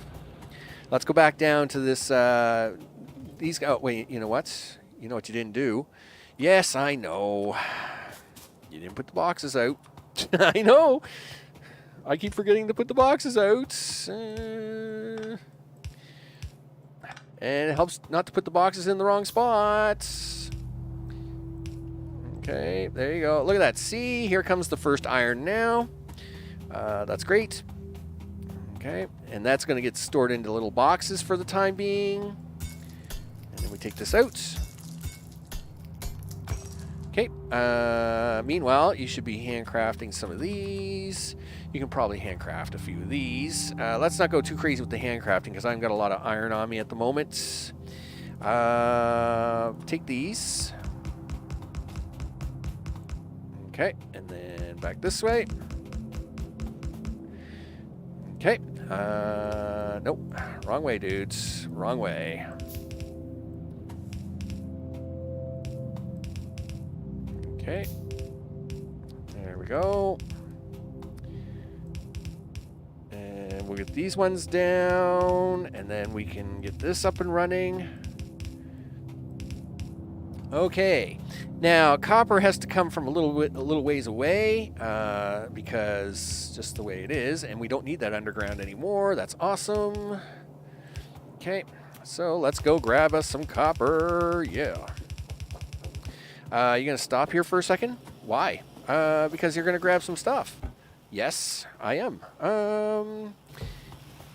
Let's go back down to this. These guys. Oh, wait. You know what? You know what you didn't do? Yes, I know. You didn't put the boxes out. I know. I keep forgetting to put the boxes out. And it helps not to put the boxes in the wrong spots. Okay, there you go. Look at that. See, here comes the first iron now. That's great. Okay, and that's going to get stored into little boxes for the time being. And then we take this out. Okay, meanwhile, you should be handcrafting some of these. You can probably handcraft a few of these. Let's not go too crazy with the handcrafting because I've got a lot of iron on me at the moment. Take these. Okay, and then back this way. Okay, nope, wrong way, dudes, wrong way. Okay, there we go. And we'll get these ones down, and then we can get this up and running. Okay, now copper has to come from a little ways away because just the way it is, and we don't need that underground anymore. That's awesome. Okay, so let's go grab us some copper. Yeah. You gonna stop here for a second? Why? Because you're gonna grab some stuff. Yes, I am.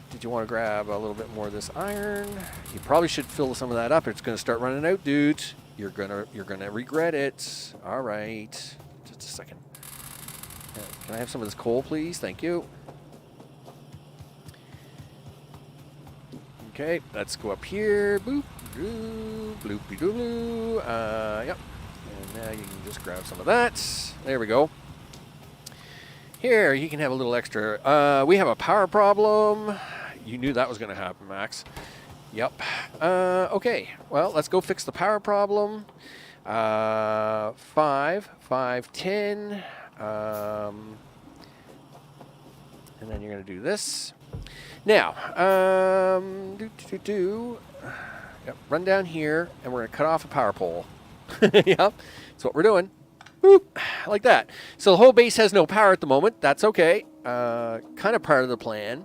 Did you want to grab a little bit more of this iron? You probably should fill some of that up. It's gonna start running out, dude. You're gonna regret it. All right. Just a second. Can I have some of this coal, please? Thank you. Okay, let's go up here. Boop, doo, bloopy doo blue. Yep. And now you can just grab some of that. There we go. Here, you can have a little extra. We have a power problem. You knew that was going to happen, Max. Yep. Okay. Well, let's go fix the power problem. 5, 5, 10. And then you're going to do this. Now, Yep, run down here, and we're going to cut off a power pole. Yep, that's what we're doing. Boop, like that. So the whole base has no power at the moment. That's okay. Kind of part of the plan.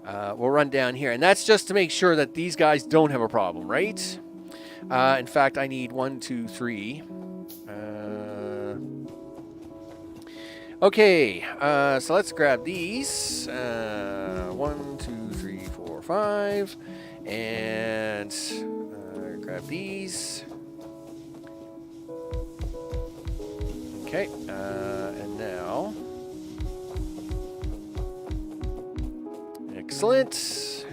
We'll run down here, and that's just to make sure that these guys don't have a problem, right? In fact, I need 1, 2, 3. Okay, so let's grab these. 1, 2, 3, 4, 5. And grab these. Okay, and now. Excellent.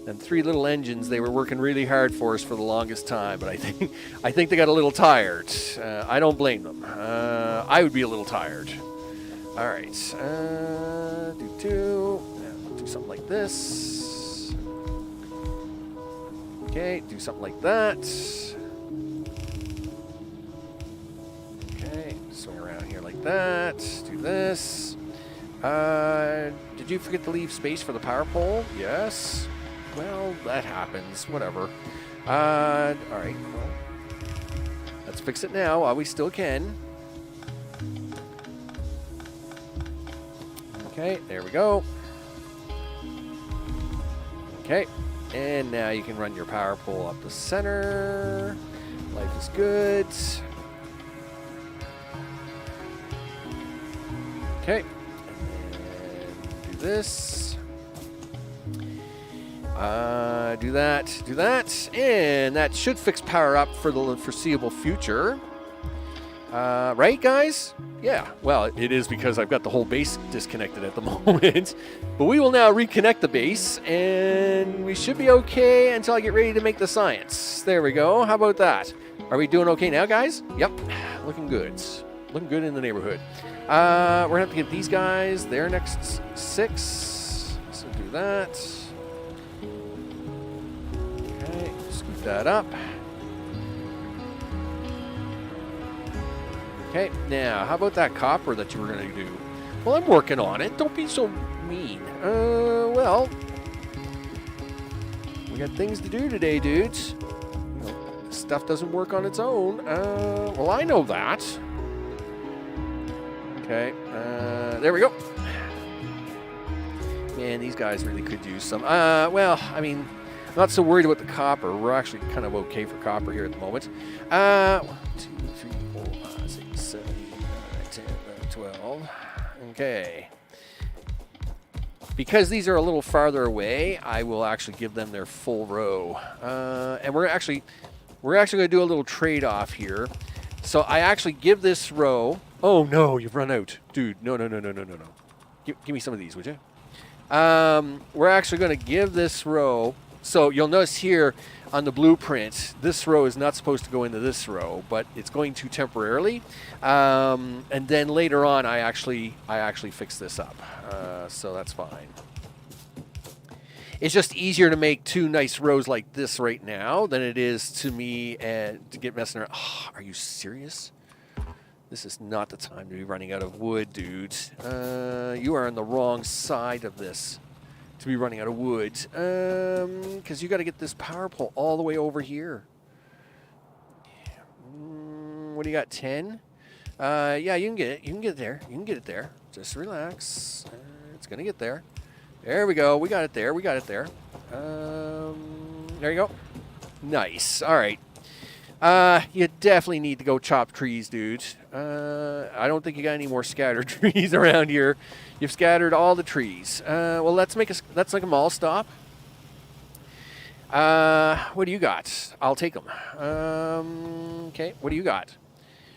And 3 little engines, they were working really hard for us for the longest time, but I think they got a little tired. I don't blame them. I would be a little tired. All right. Do something like this. Okay, do something like that. Okay, swing around here like that. Do this. Did you forget to leave space for the power pole? Yes. Well, that happens. Whatever. All right. Well, let's fix it now while we still can. Okay, there we go. Okay, and now you can run your power pole up the center. Life is good. Okay, and do this. Do that, and that should fix power up for the foreseeable future. Right, guys? Yeah, well, it is because I've got the whole base disconnected at the moment. But we will now reconnect the base, and we should be okay until I get ready to make the science. There we go. How about that? Are we doing okay now, guys? Yep, looking good. Looking good in the neighborhood. We're going to have to get these guys their next 6. So do that. Okay, scoop that up. Okay, now, how about that copper that you were going to do? Well, I'm working on it. Don't be so mean. Well, we got things to do today, dudes. You know, stuff doesn't work on its own. Well, I know that. Okay, there we go. Man, these guys really could use some. Well, I mean, I'm not so worried about the copper. We're actually kind of okay for copper here at the moment. 1, 2, 3, 4, 5, 6, 7, 8, 9, 10, 11, 12. Okay. Because these are a little farther away, I will actually give them their full row. And we're actually going to do a little trade-off here. So I actually give this row. Oh no, you've run out, dude. No. Give me some of these, would you? We're actually going to give this row. So you'll notice here on the blueprint, this row is not supposed to go into this row, but it's going to temporarily. And then later on, I actually fix this up. So that's fine. It's just easier to make 2 nice rows like this right now than it is to me and to get messing around. Oh, are you serious? This is not the time to be running out of wood, dude. You are on the wrong side of this to be running out of wood. Because you got to get this power pole all the way over here. What do you got, 10? Yeah, you can get it. You can get it there. You can get it there. Just relax. It's going to get there. There we go. We got it there. We got it there. There you go. Nice. All right. You definitely need to go chop trees, dude. I don't think you got any more scattered trees around here. You've scattered all the trees. Well, let's make them all stop. What do you got? I'll take them. Okay. What do you got?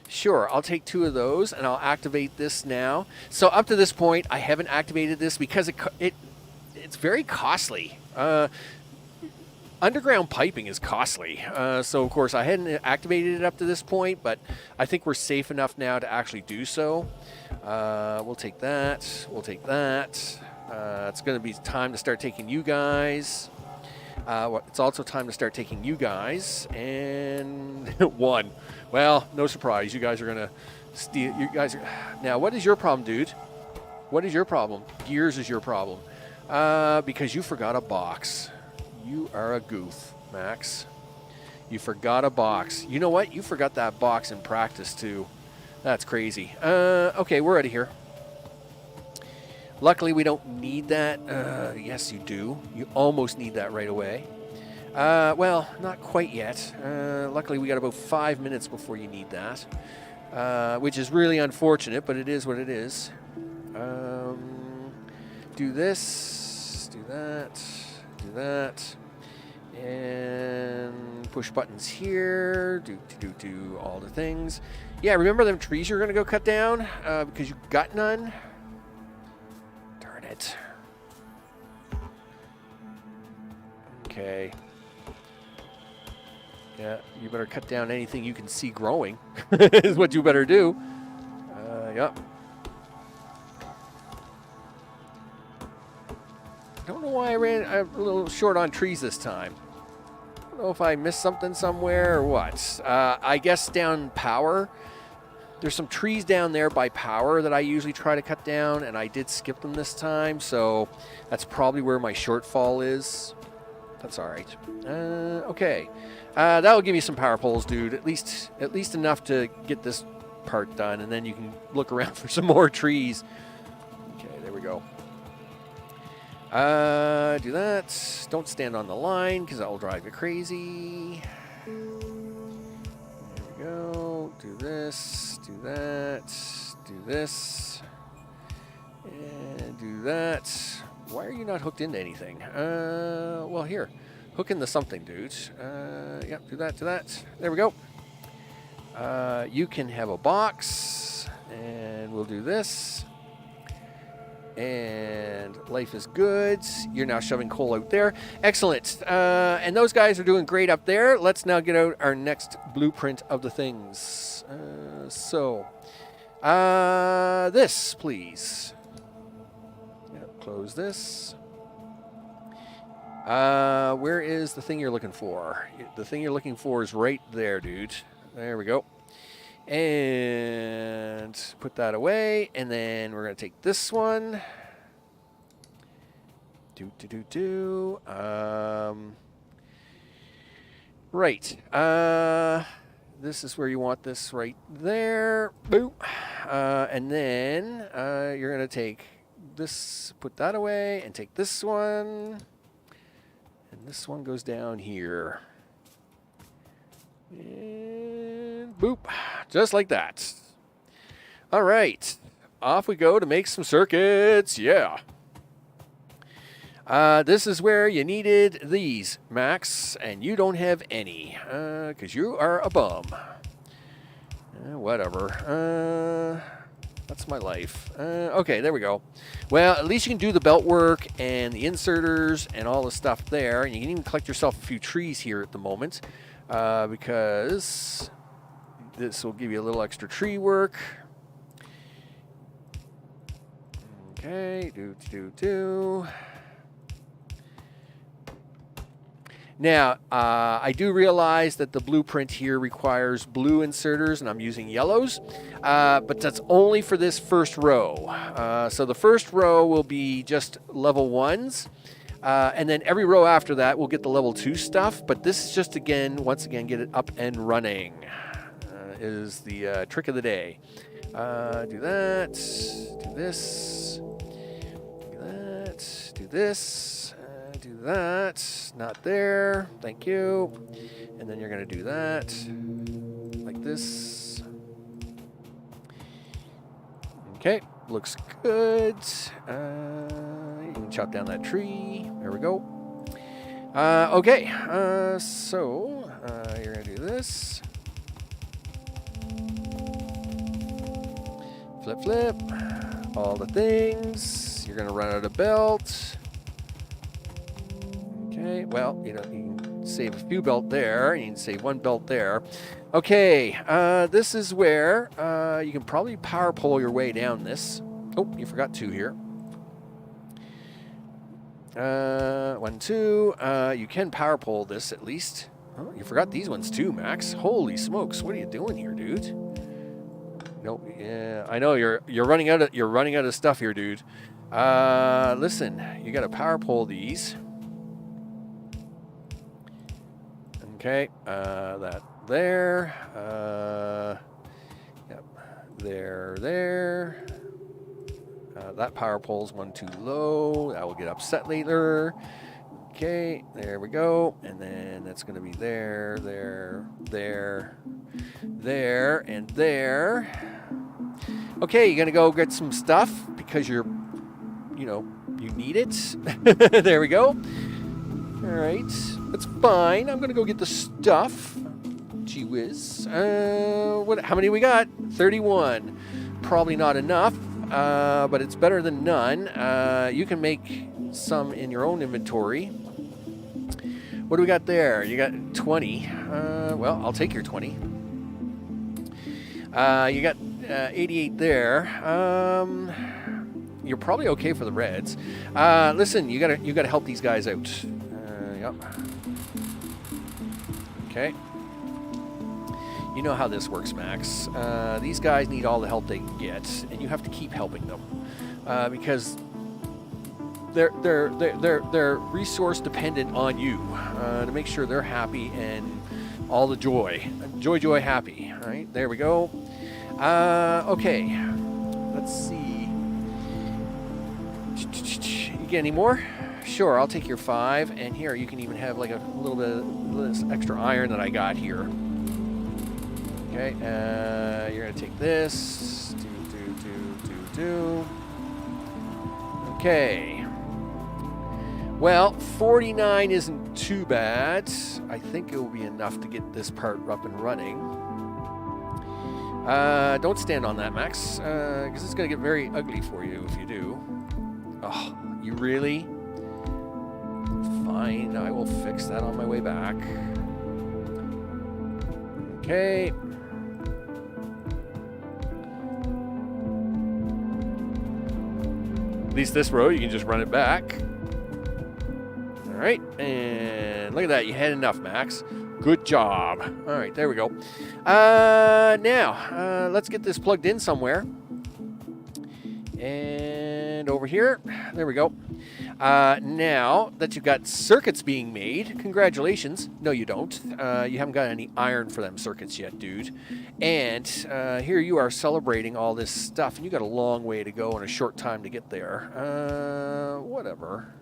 Sure, I'll take 2 of those, and I'll activate this now. So up to this point, I haven't activated this because it's very costly. Underground piping is costly. So, of course, I hadn't activated it up to this point, but I think we're safe enough now to actually do so. We'll take that. We'll take that. It's going to be time to start taking you guys. It's also time to start taking you guys. And 1. Well, no surprise. You guys are going to steal. You guys are. Now, what is your problem, dude? What is your problem? Gears is your problem. Because you forgot a box. You are a goof, Max. You forgot a box. You know what? You forgot that box in practice, too. That's crazy. Okay, we're out of here. Luckily, we don't need that. Yes, you do. You almost need that right away. Well, not quite yet. Luckily, we got about 5 minutes before you need that, which is really unfortunate, but it is what it is. Do this, do that, and push buttons here, do all the things. Yeah, remember them trees you're going to go cut down because you got none? Darn it. Okay. Yeah, you better cut down anything you can see growing is what you better do. Yep. I don't know why I ran a little short on trees this time. I don't know if I missed something somewhere or what. I guess down power. There's some trees down there by power that I usually try to cut down, and I did skip them this time, so that's probably where my shortfall is. That's all right. Okay. That'll give you some power poles, dude. At least enough to get this part done, and then you can look around for some more trees. Okay, there we go. Do that. Don't stand on the line because that will drive you crazy. There we go. Do this. Do that. Do this. And do that. Why are you not hooked into anything? Well, here. Hook into something, dude. Yep, do that, do that. There we go. You can have a box, and we'll do this. And life is good. You're now shoving coal out there. Excellent. And those guys are doing great up there. Let's now get out our next blueprint of the things. This, please. Yep, close this. Where is the thing you're looking for? The thing you're looking for is right there, dude. There we go. And put that away. And then we're going to take this one. Right. This is where you want this right there. Boom. And then you're going to take this, put that away, and take this one. And this one goes down here. And boop. Just like that. All right. Off we go to make some circuits. Yeah. This is where you needed these, Max, and you don't have any, because you are a bum. Whatever. That's my life. Okay, there we go. Well, at least you can do the belt work and the inserters and all the stuff there, and you can even collect yourself a few trees here at the moment, because this will give you a little extra tree work. Okay, do. Now, I do realize that the blueprint here requires blue inserters, and I'm using yellows, but that's only for this first row. So the first row will be just level 1s, and then every row after that will get the level 2 stuff, but this is just, once again, get it up and running, is the trick of the day. Do that, do this, do that, do this. Do that, not there, thank you. And then you're going to do that, like this. Okay, looks good. You can chop down that tree, there we go. Okay, so you're going to do this. Flip, all the things. You're going to run out of belt. Okay, well, you can save a few belt there, and you can save one belt there. Okay, this is where you can probably power pole your way down this. Oh, you forgot 2 here. 1, 2. You can power pole this at least. Oh, you forgot these ones too, Max. Holy smokes, what are you doing here, dude? Nope. Yeah, I know you're running out of stuff here, dude. Listen, you got to power pole these. Okay, that there, yep, there. That power pole's 1 too low. That will get upset later. Okay, there we go. And then that's going to be there, and there. Okay, you're going to go get some stuff because you need it. There we go. All right, that's fine. I'm going to go get the stuff. Gee whiz. How many we got? 31. Probably not enough, but it's better than none. You can make some in your own inventory. What do we got there? You got 20. Well, I'll take your 20. You got 88 there. You're probably okay for the reds. Listen, you gotta help these guys out. Yep. Okay. You know how this works, Max. These guys need all the help they can get, and you have to keep helping them because they're resource dependent on you to make sure they're happy and all the joy, happy. All right, there we go. Okay, let's see. You get any more? Sure, I'll take your 5, and here you can even have like a little bit of this extra iron that I got here. Okay, you're gonna take this. Do. Okay. Well, 49 isn't too bad. I think it will be enough to get this part up and running. Don't stand on that, Max, because it's going to get very ugly for you if you do. Oh, you really? Fine, I will fix that on my way back. Okay. At least this row, you can just run it back. All right, and look at that. You had enough, Max. Good job. All right, there we go. Now, let's get this plugged in somewhere. And over here, there we go. Now that you've got circuits being made, congratulations. No, you don't. You haven't got any iron for them circuits yet, dude. And here you are celebrating all this stuff, and you got a long way to go and a short time to get there. Whatever.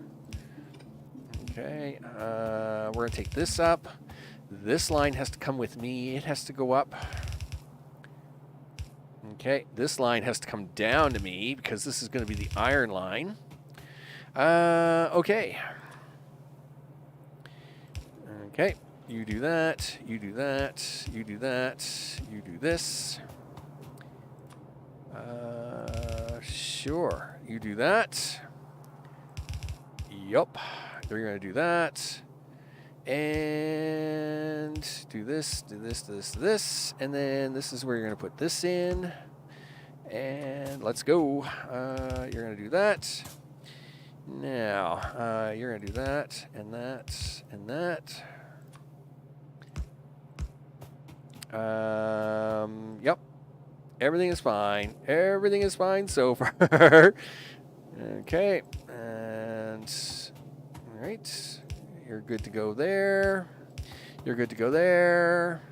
Okay, we're going to take this up. This line has to come with me. It has to go up. Okay, this line has to come down to me because this is going to be the iron line. Okay. Okay, you do that, you do that, you do that, you do this. Sure, you do that. Yup, you're going to do that. And do this, do this, do this, do this. And then this is where you're going to put this in. And let's go. You're going to do that. Now, you're going to do that, and that, and that. Yep. Everything is fine. Everything is fine so far. Okay. And, all right. You're good to go there. You're good to go there.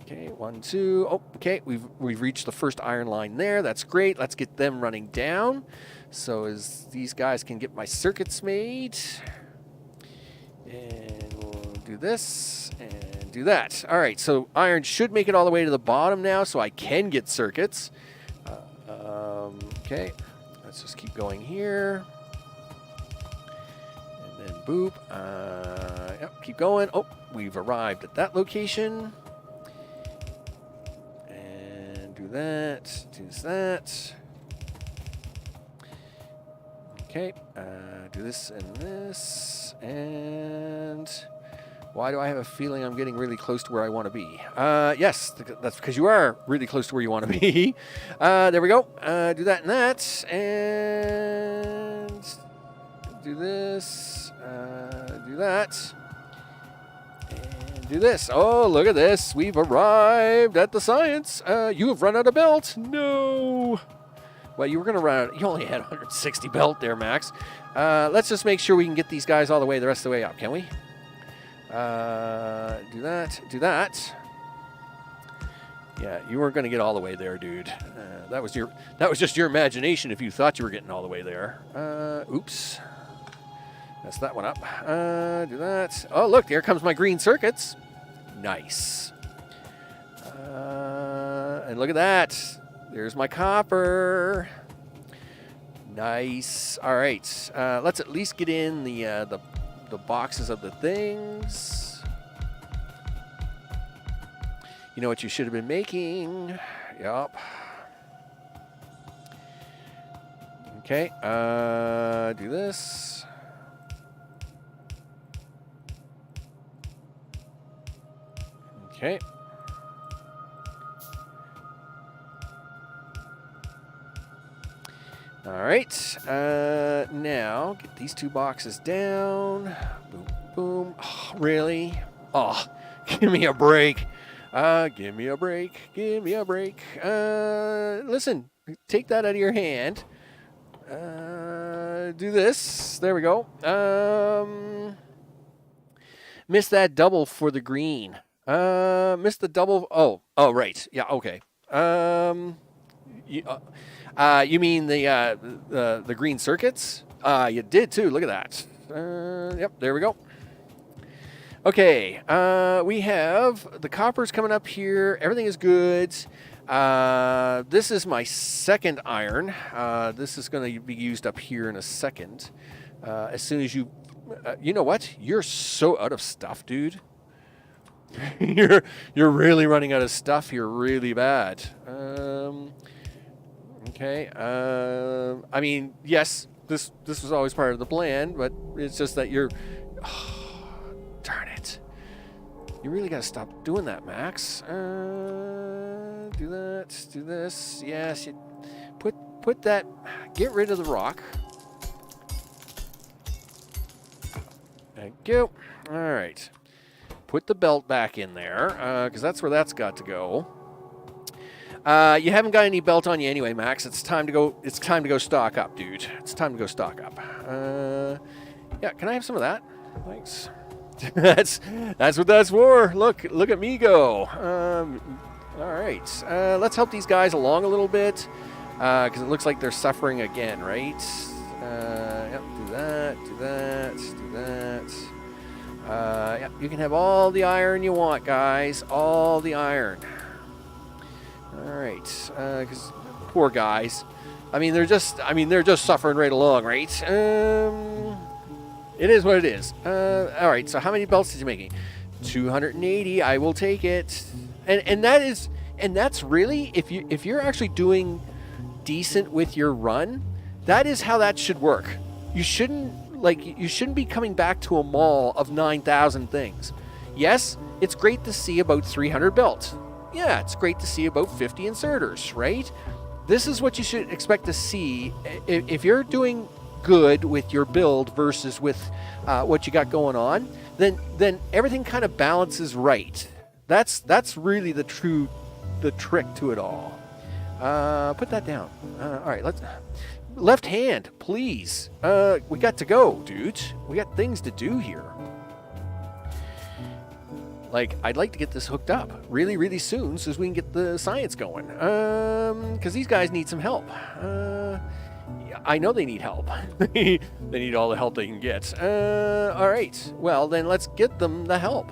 Okay, 1, 2. Oh, okay, we've reached the first iron line there. That's great. Let's get them running down. So as these guys can get my circuits made. And we'll do this and do that. All right, so iron should make it all the way to the bottom now so I can get circuits. Okay, let's just keep going here. And then boop. Yep, keep going. Oh, we've arrived at that location. And do that, do that. Okay, do this and this, and why do I have a feeling I'm getting really close to where I want to be? Yes, that's because you are really close to where you want to be. There we go. Do that and that, and do this, do that, and do this. Oh, look at this. We've arrived at the science. You have run out of belt. No. Well, you were going to run out. You only had 160 belt there, Max. Let's just make sure we can get these guys all the way, the rest of the way up, can we? Do that. Do that. Yeah, you weren't going to get all the way there, dude. That was just your imagination if you thought you were getting all the way there. Oops. Mess that one up. Do that. Oh, look, there comes my green circuits. Nice. And look at that. There's my copper. Nice. All right. Let's at least get in the boxes of the things. You know what you should have been making. Yup. Okay. Do this. Okay. All right, now get these two boxes down. Boom, boom. Oh, really? Oh, give me a break. Give me a break. Give me a break. Listen, take that out of your hand. Do this. There we go. Missed that double for the green. Missed the double. Oh, right. Yeah, okay. You mean the green circuits? You did too. Look at that. Yep, there we go. Okay, we have the coppers coming up here. Everything is good. This is my second iron. This is going to be used up here in a second. As soon as you know what? You're so out of stuff, dude. You're really running out of stuff here, really bad. Okay. I mean, yes, this was always part of the plan, but it's just that you're. Oh, darn it! You really got to stop doing that, Max. Do that. Do this. Yes. You put that. Get rid of the rock. Thank you. All right. Put the belt back in there, because that's where that's got to go. You haven't got any belt on you anyway, Max. It's time to go. It's time to go stock up, dude. It's time to go stock up. Yeah, can I have some of that? Thanks. that's what that's for. Look at me go. All right. Let's help these guys along a little bit, because it looks like they're suffering again, right? Yep. Do that. Do that. Do that. Yeah, you can have all the iron you want, guys. All the iron. All right, because poor guys. I mean, they're just suffering right along, right? It is what it is. All right. So how many belts did you make? 280. I will take it. And that's really, if you're actually doing decent with your run, that is how that should work. You shouldn't be coming back to a mall of 9,000 things. Yes, it's great to see about 300 belts. Yeah, it's great to see about 50 inserters, right? This is what you should expect to see if you're doing good with your build versus with what you got going on. Then everything kind of balances right. That's really the trick to it all. Put that down. All right, let's. Left hand, please. We got to go, dude. We got things to do here. Like, I'd like to get this hooked up really, really soon so we can get the science going. Because these guys need some help. I know they need help. They need all the help they can get. All right. Well, then let's get them the help.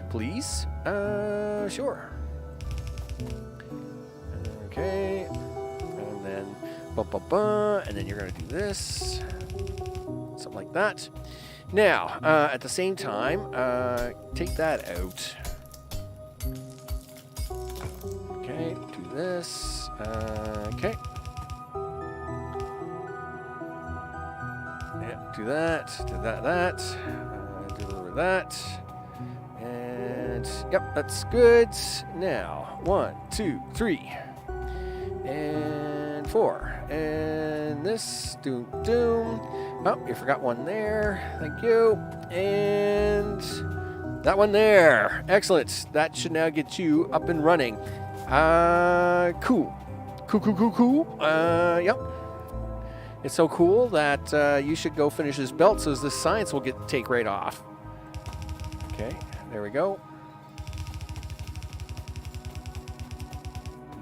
Please? Sure. Okay. And then... and then you're going to do this. Something like that. Now, at the same time, take that out. Okay, do this. Okay. Yeah, do that. Do that. Do that. And, yep, that's good. Now, 1, 2, 3. And 4. And this, doom. Oh, you forgot one there. Thank you. And that one there. Excellent. That should now get you up and running. Cool. Yep. It's so cool that you should go finish this belt so this science will take right off. Okay, there we go.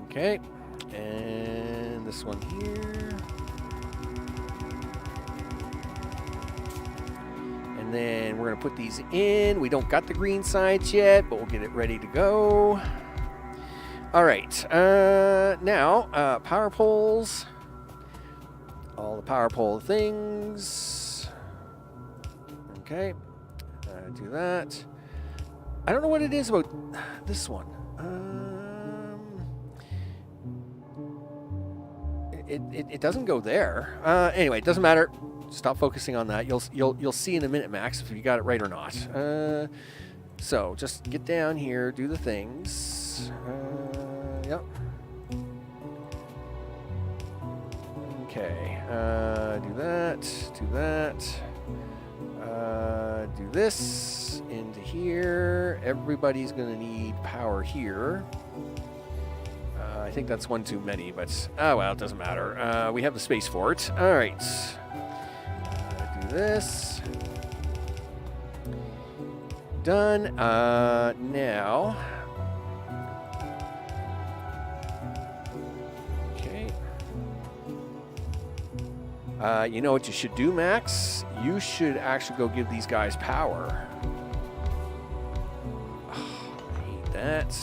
Okay. And this one here. And then we're going to put these in. We don't got the green science yet, but we'll get it ready to go. All right. Now, power poles. All the power pole things. Okay. Do that. I don't know what it is about this one. It doesn't go there. Anyway, it doesn't matter. Stop focusing on that. You'll see in a minute, Max, if you got it right or not. So just get down here, do the things. Yep. Okay. Do that. Do that. Do this into here. Everybody's gonna need power here. I think that's one too many, but oh well, it doesn't matter. We have the space for it. All right. Do this. Done. Now. Okay. You know what you should do, Max? You should actually go give these guys power. Oh, I hate that.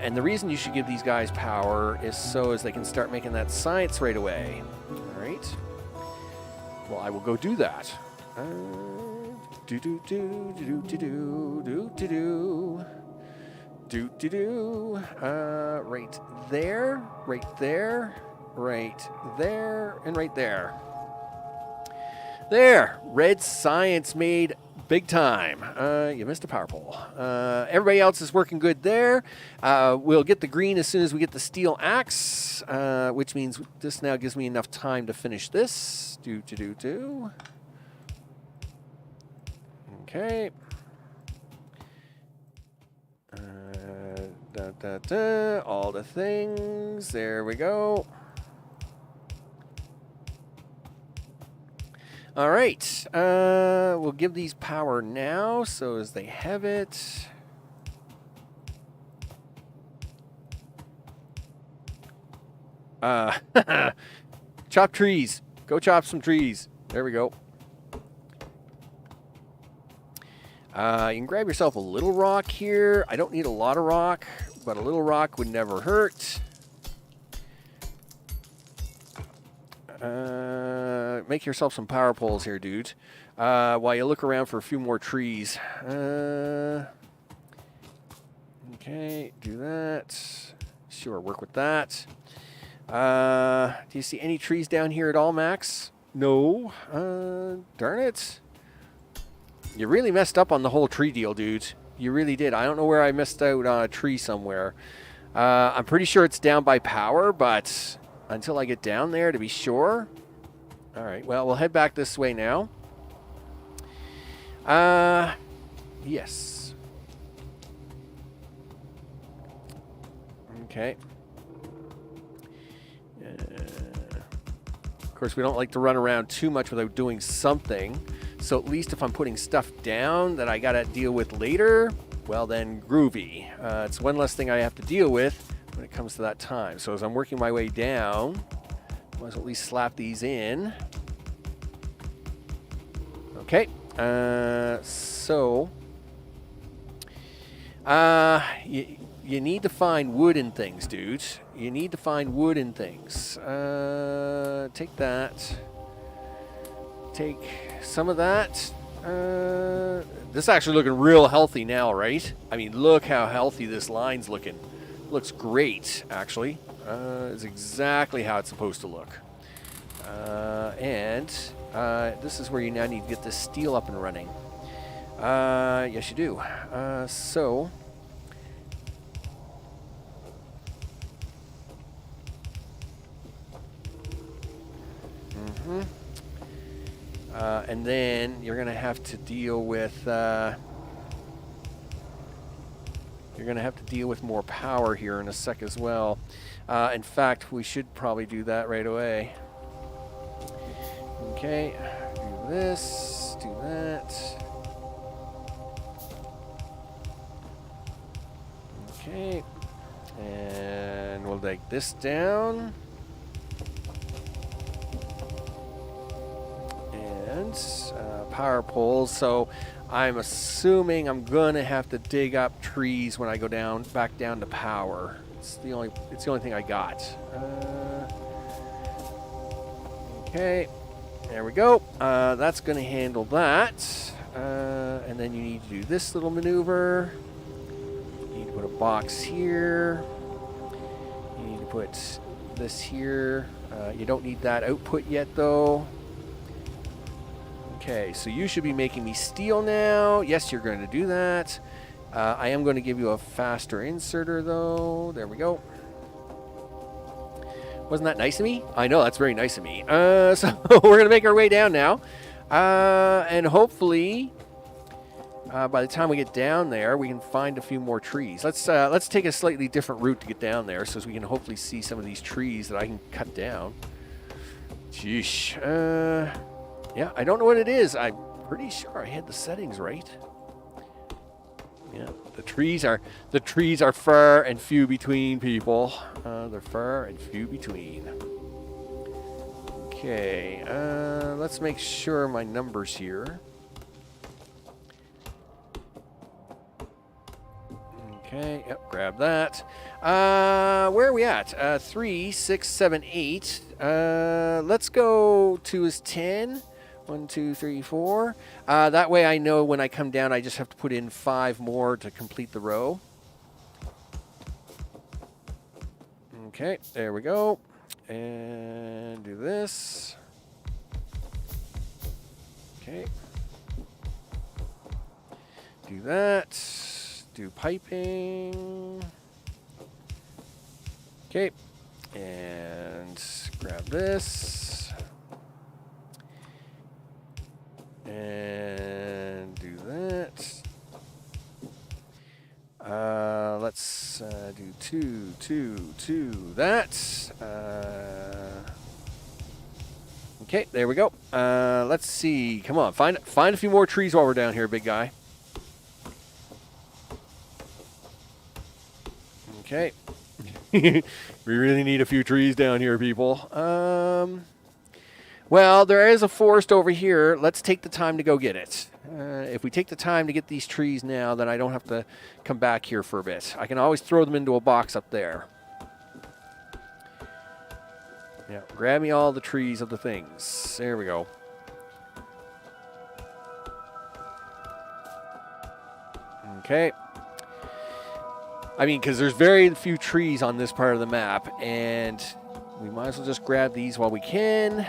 And the reason you should give these guys power is so as they can start making that science right away. All right. Well, I will go do that. Do do do do do do do do do. Do do do. Right there, right there, right there, and right there. There, red science made big time. You missed a power pole. Everybody else is working good there. We'll get the green as soon as we get the steel axe, which means this now gives me enough time to finish this. Do do do do. Okay. Da, da, da, all the things. There we go. All right. We'll give these power now so as they have it. Chop trees. Go chop some trees. There we go. You can grab yourself a little rock here. I don't need a lot of rock, but a little rock would never hurt. Make yourself some power poles here, dude, while you look around for a few more trees. Okay, do that. Sure, work with that. Do you see any trees down here at all, Max? No. Darn it. You really messed up on the whole tree deal, dude. You really did. I don't know where I missed out on a tree somewhere. I'm pretty sure it's down by power, but until I get down there to be sure. All right, well, we'll head back this way now. Yes. Okay. Of course, we don't like to run around too much without doing something. So at least if I'm putting stuff down that I got to deal with later, well then, groovy. It's one less thing I have to deal with when it comes to that time. So as I'm working my way down, I might as well at least slap these in. Okay. You need to find wood and things, dude. You need to find wood and things. Take that. Take some of that. This is actually looking real healthy now, right? I mean, look how healthy this line's looking. Looks great, actually. It's exactly how it's supposed to look. This is where you now need to get this steel up and running. Yes, you do. And then you're going to have to deal with more power here in a sec as well. In fact, we should probably do that right away. Okay, do this, do that. Okay, and we'll take this down. Power poles. So I'm assuming I'm gonna have to dig up trees when I go back down to power. It's the only thing I got. Okay, there we go. That's gonna handle that. And then you need to do this little maneuver. You need to put a box here. You need to put this here. You don't need that output yet though. Okay, so you should be making me steel now. Yes, you're going to do that. I am going to give you a faster inserter, though. There we go. Wasn't that nice of me? I know, that's very nice of me. So we're going to make our way down now. And hopefully, by the time we get down there, we can find a few more trees. Let's take a slightly different route to get down there so we can hopefully see some of these trees that I can cut down. Sheesh. Yeah, I don't know what it is. I'm pretty sure I had the settings right. Yeah, the trees are far and few between, people. They're far and few between. Okay, let's make sure my numbers here. Okay, yep, grab that. Where are we at? 3, 6, 7, 8. Let's go to his 10. 1, 2, 3, 4. That way I know when I come down, I just have to put in 5 more to complete the row. Okay, there we go. And do this. Okay. Do that. Do piping. Okay. And grab this. And do that. Let's do 2, 2, 2. That. Okay, there we go. Let's see. Come on, find a few more trees while we're down here, big guy. Okay. We really need a few trees down here, people. Well, there is a forest over here. Let's take the time to go get it. If we take the time to get these trees now, then I don't have to come back here for a bit. I can always throw them into a box up there. Yeah, grab me all the trees of the things. There we go. Okay. I mean, because there's very few trees on this part of the map, and we might as well just grab these while we can.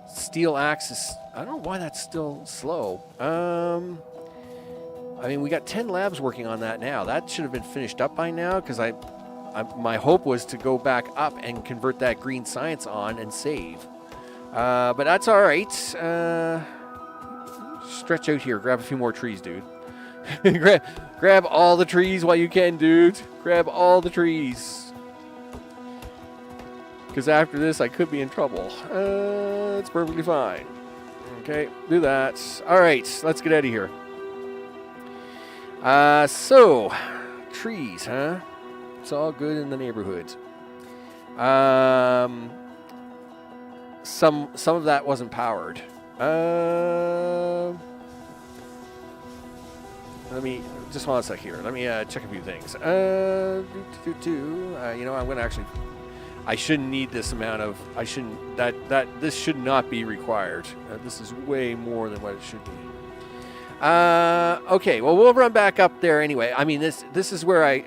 Steel axe is... I don't know why that's still slow. I mean, we got 10 labs working on that now. That should have been finished up by now, because my hope was to go back up and convert that green science on and save. But that's all right. Stretch out here. Grab a few more trees, dude. grab all the trees while you can, dude. Grab all the trees. Because after this, I could be in trouble. It's perfectly fine. Okay, do that. All right, let's get out of here. So, trees, huh? It's all good in the neighborhood. Some of that wasn't powered. Let me just 1 sec here. Let me check a few things. You know, I'm going to actually. I shouldn't need this amount of. I shouldn't. This should not be required. This is way more than what it should be. Okay. Well, we'll run back up there anyway. I mean, this is where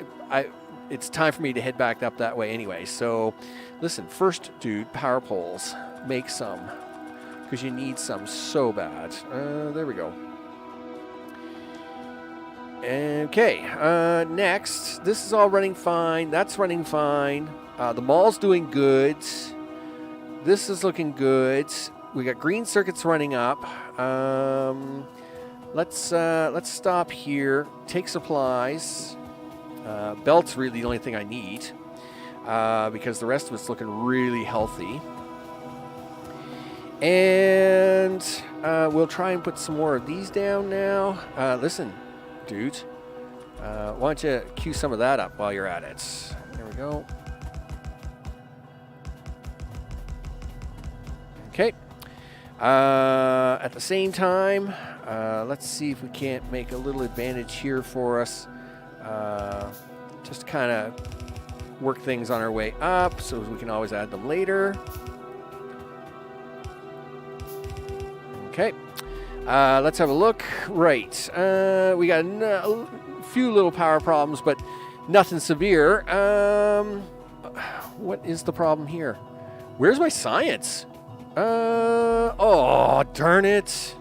it's time for me to head back up that way anyway. So, listen. First, dude, power poles. Make some, because you need some so bad. There we go. Okay, next, this is all running fine. That's running fine. The mall's doing good. This is looking good. We got green circuits running up. Let's stop here. Take supplies. Belt's really the only thing I need, because the rest of it's looking really healthy. And we'll try and put some more of these down now. Listen. Dude, why don't you cue some of that up while you're at it? There we go. Okay. At the same time, let's see if we can't make a little advantage here for us. Just kind of work things on our way up so we can always add them later. Okay. Let's have a look. Right. We got a few little power problems, but nothing severe. What is the problem here? Where's my science? Oh, darn it.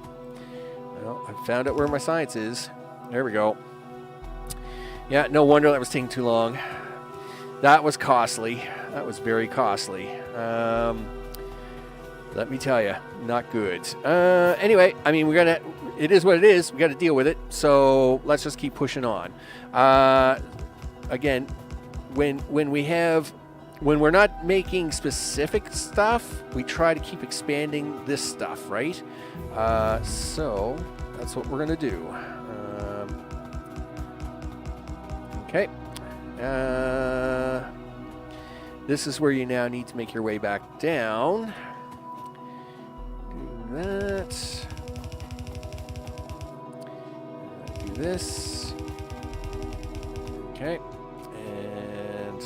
Well, I found out where my science is. There we go. Yeah, no wonder that was taking too long. That was costly. That was very costly. Let me tell you, not good. Anyway, I mean, it is what it is. We got to deal with it. So let's just keep pushing on. Again, when we're not making specific stuff, we try to keep expanding this stuff, right? So that's what we're going to do. Okay. This is where you now need to make your way back down. That. Do this. Okay. And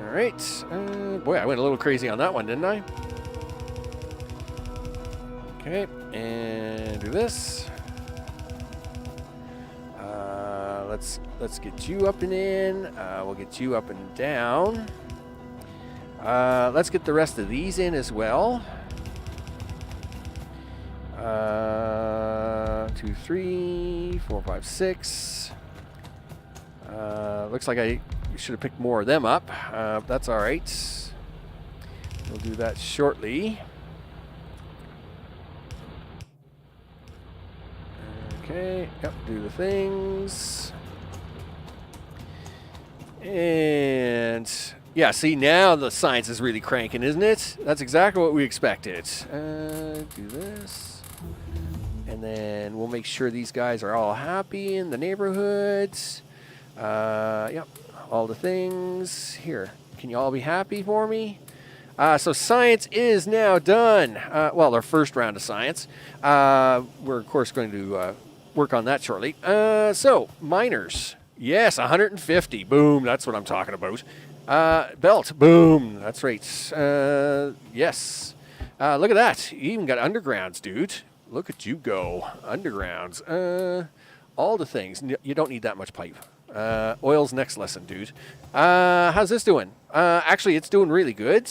all right. Boy, I went a little crazy on that one, didn't I? Okay, and do this. Let's get you up and in. We'll get you up and down. Let's get the rest of these in as well. 2, 3, 4, 5, 6. Looks like I should have picked more of them up. That's all right. We'll do that shortly. Okay, yep, do the things. And yeah, see, now the science is really cranking, isn't it? That's exactly what we expected. Do this. And then we'll make sure these guys are all happy in the neighborhoods. Yep, all the things. Here, can you all be happy for me? So science is now done. Well, our first round of science. We're, of course, going to work on that shortly. So, miners. Yes, 150. Boom, that's what I'm talking about. Belt. Boom, that's right. Yes. Look at that. You even got undergrounds, dude. Look at you go. Undergrounds. All the things. You don't need that much pipe. Oil's next lesson, dude. How's this doing? Actually, it's doing really good.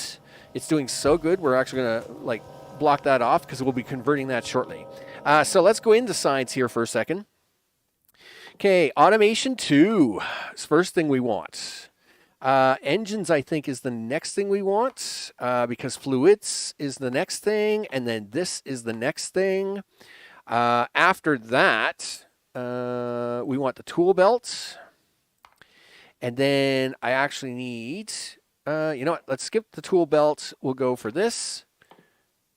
It's doing so good, we're actually going to block that off because we'll be converting that shortly. So let's go into science here for a second. Okay, automation 2 is first thing we want. Engines, I think, is the next thing we want because fluids is the next thing, and then this is the next thing. After that, we want the tool belt. And then I actually need, you know what, let's skip the tool belt. We'll go for this.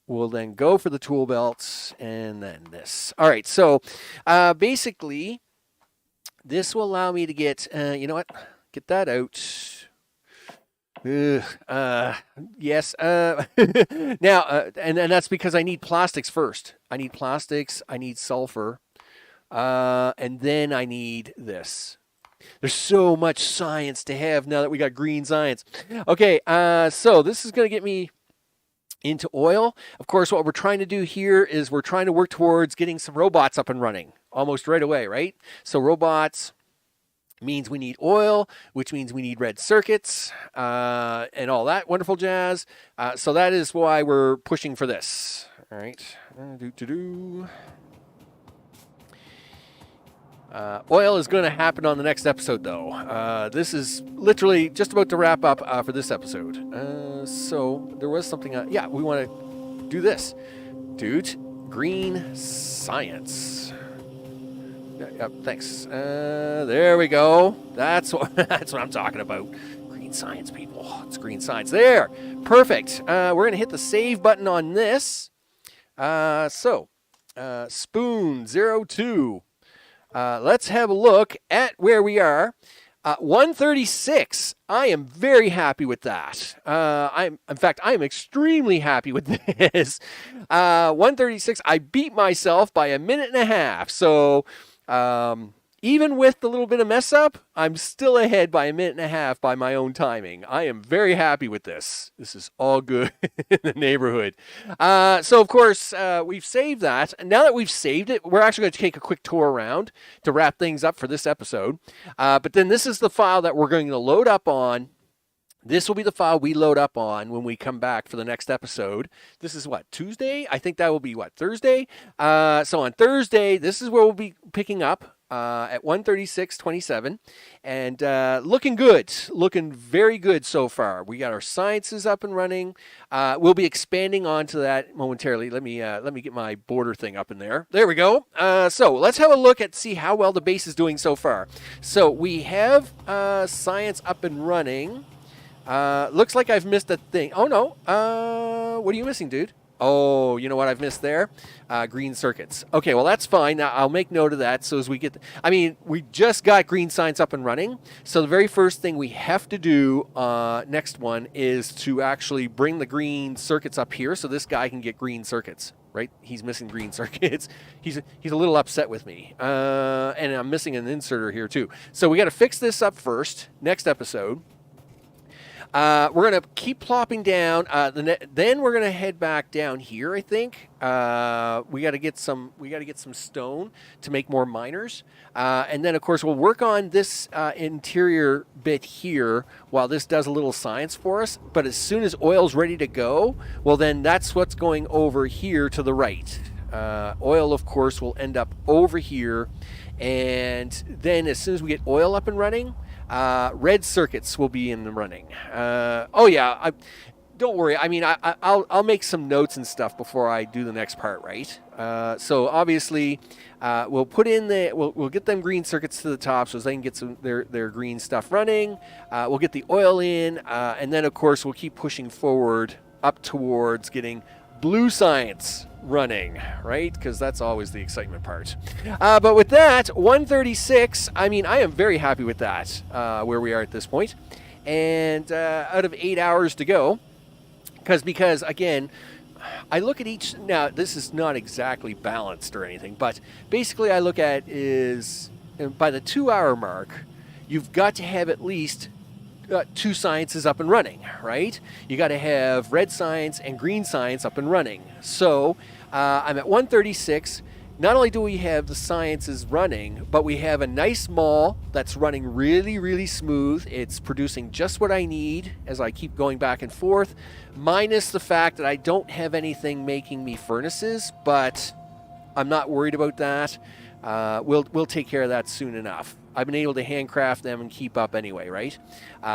We'll then go for the tool belts and then this. All right, so basically, this will allow me to get, you know what, get that out. Yes. Now, and that's because I need plastics first. I need plastics, I need sulfur, and then I need this. There's so much science to have now that we got green science. Okay, so this is going to get me into oil. Of course, what we're trying to do here is we're trying to work towards getting some robots up and running almost right away, right? So robots means we need oil, which means we need red circuits and all that wonderful jazz. So that is why we're pushing for this. All right. Oil is going to happen on the next episode, though. This is literally just about to wrap up for this episode. So there was something. Yeah, we want to do this, dude. Green science. Yep. Thanks. There we go. That's what I'm talking about. Green science, people. It's green science. There. Perfect. We're going to hit the save button on this. Spoon 02. Let's have a look at where we are. 136. I am very happy with that. In fact, I am extremely happy with this. 136. I beat myself by a minute and a half. So even with the little bit of mess up, I'm still ahead by a minute and a half by my own timing. I am very happy with this. This is all good in the neighborhood. So, of course, we've saved that. And now that we've saved it, we're actually going to take a quick tour around to wrap things up for this episode. But then this is the file that we're going to load up on. This will be the file we load up on when we come back for the next episode. This is what, Tuesday? I think that will be what, Thursday? So on Thursday, this is where we'll be picking up at 136.27. And looking good. Looking very good so far. We got our sciences up and running. We'll be expanding onto that momentarily. Let me get my border thing up in there. There we go. So let's have a look at see how well the base is doing so far. So we have science up and running. Looks like I've missed a thing. Oh, no. What are you missing, dude? Oh, you know what I've missed there? Green circuits. Okay, well, that's fine. Now, I'll make note of that so as we get... we just got green science up and running. So the very first thing we have to do next one is to actually bring the green circuits up here so this guy can get green circuits, right? He's missing green circuits. He's a little upset with me. And I'm missing an inserter here, too. So we got to fix this up first, next episode. We're going to keep plopping down. Then we're going to head back down here, I think. We got to get some stone to make more miners. And then, of course, we'll work on this interior bit here while this does a little science for us. But as soon as oil's ready to go, well, then that's what's going over here to the right. Oil, of course, will end up over here. And then as soon as we get oil up and running, red circuits will be in the running. Don't worry. I mean, I'll make some notes and stuff before I do the next part, right? So obviously, we'll put in we'll get them green circuits to the top so they can get their green stuff running. We'll get the oil in, and then of course we'll keep pushing forward up towards getting blue science running, right? Because that's always the excitement part. But with that, 136, I mean, I am very happy with that, where we are at this point. And out of 8 hours to go, because again, I look at each, now this is not exactly balanced or anything, but basically I look at is, by the 2 hour mark, you've got to have at least 2 sciences up and running, right? You got to have red science and green science up and running. So I'm at 136. Not only do we have the sciences running, but we have a nice mall that's running really, really smooth. It's producing just what I need as I keep going back and forth, minus the fact that I don't have anything making me furnaces, but I'm not worried about that. We'll take care of that soon enough. I've been able to handcraft them and keep up anyway, right?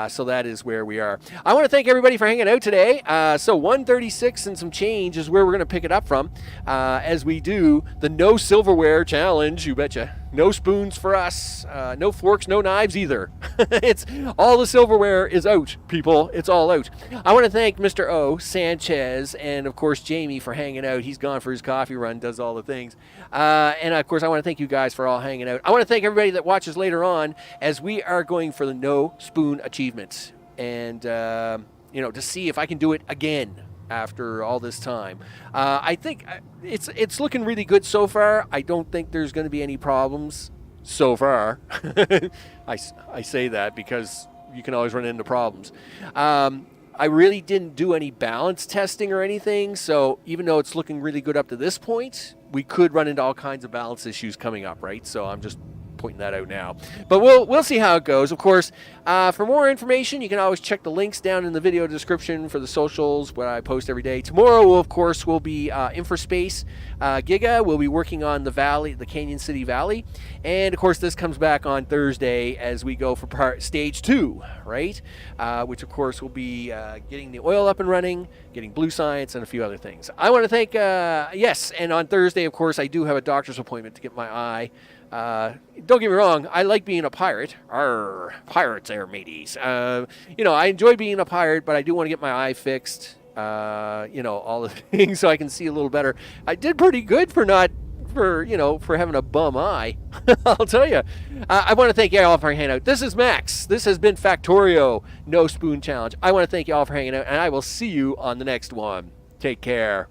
So that is where we are. I want to thank everybody for hanging out today. So 136 and some change is where we're going to pick it up from as we do the no silverware challenge. You betcha. No spoons for us. No forks, no knives either. It's all the silverware is out, people. It's all out. I want to thank Mr. O, Sanchez, and of course Jamie for hanging out. He's gone for his coffee run, does all the things. And of course I want to thank you guys for all hanging out. I want to thank everybody that watches later on as we are going for the no spoon achievement. And, to see if I can do it again after all this time. I think it's looking really good so far. I don't think there's going to be any problems so far. I say that because you can always run into problems. I really didn't do any balance testing or anything, so even though it's looking really good up to this point, we could run into all kinds of balance issues coming up, right? So I'm just pointing that out now. But we'll see how it goes. Of course, for more information, you can always check the links down in the video description for the socials, where I post every day. Tomorrow, of course, will be Infraspace Giga. We'll be working on the Valley, the Canyon City Valley. And, of course, this comes back on Thursday as we go for stage 2, right? Which, of course, will be getting the oil up and running, getting blue science, and a few other things. I want to thank, yes, and on Thursday, of course, I do have a doctor's appointment to get my eye. Don't get me wrong, I like being a pirate. Arr, pirates there, mateys. I enjoy being a pirate, but I do want to get my eye fixed. All the things so I can see a little better. I did pretty good for having a bum eye. I'll tell you. I want to thank you all for hanging out. This is Max. This has been Factorio No Spoon Challenge. I want to thank you all for hanging out, and I will see you on the next one. Take care.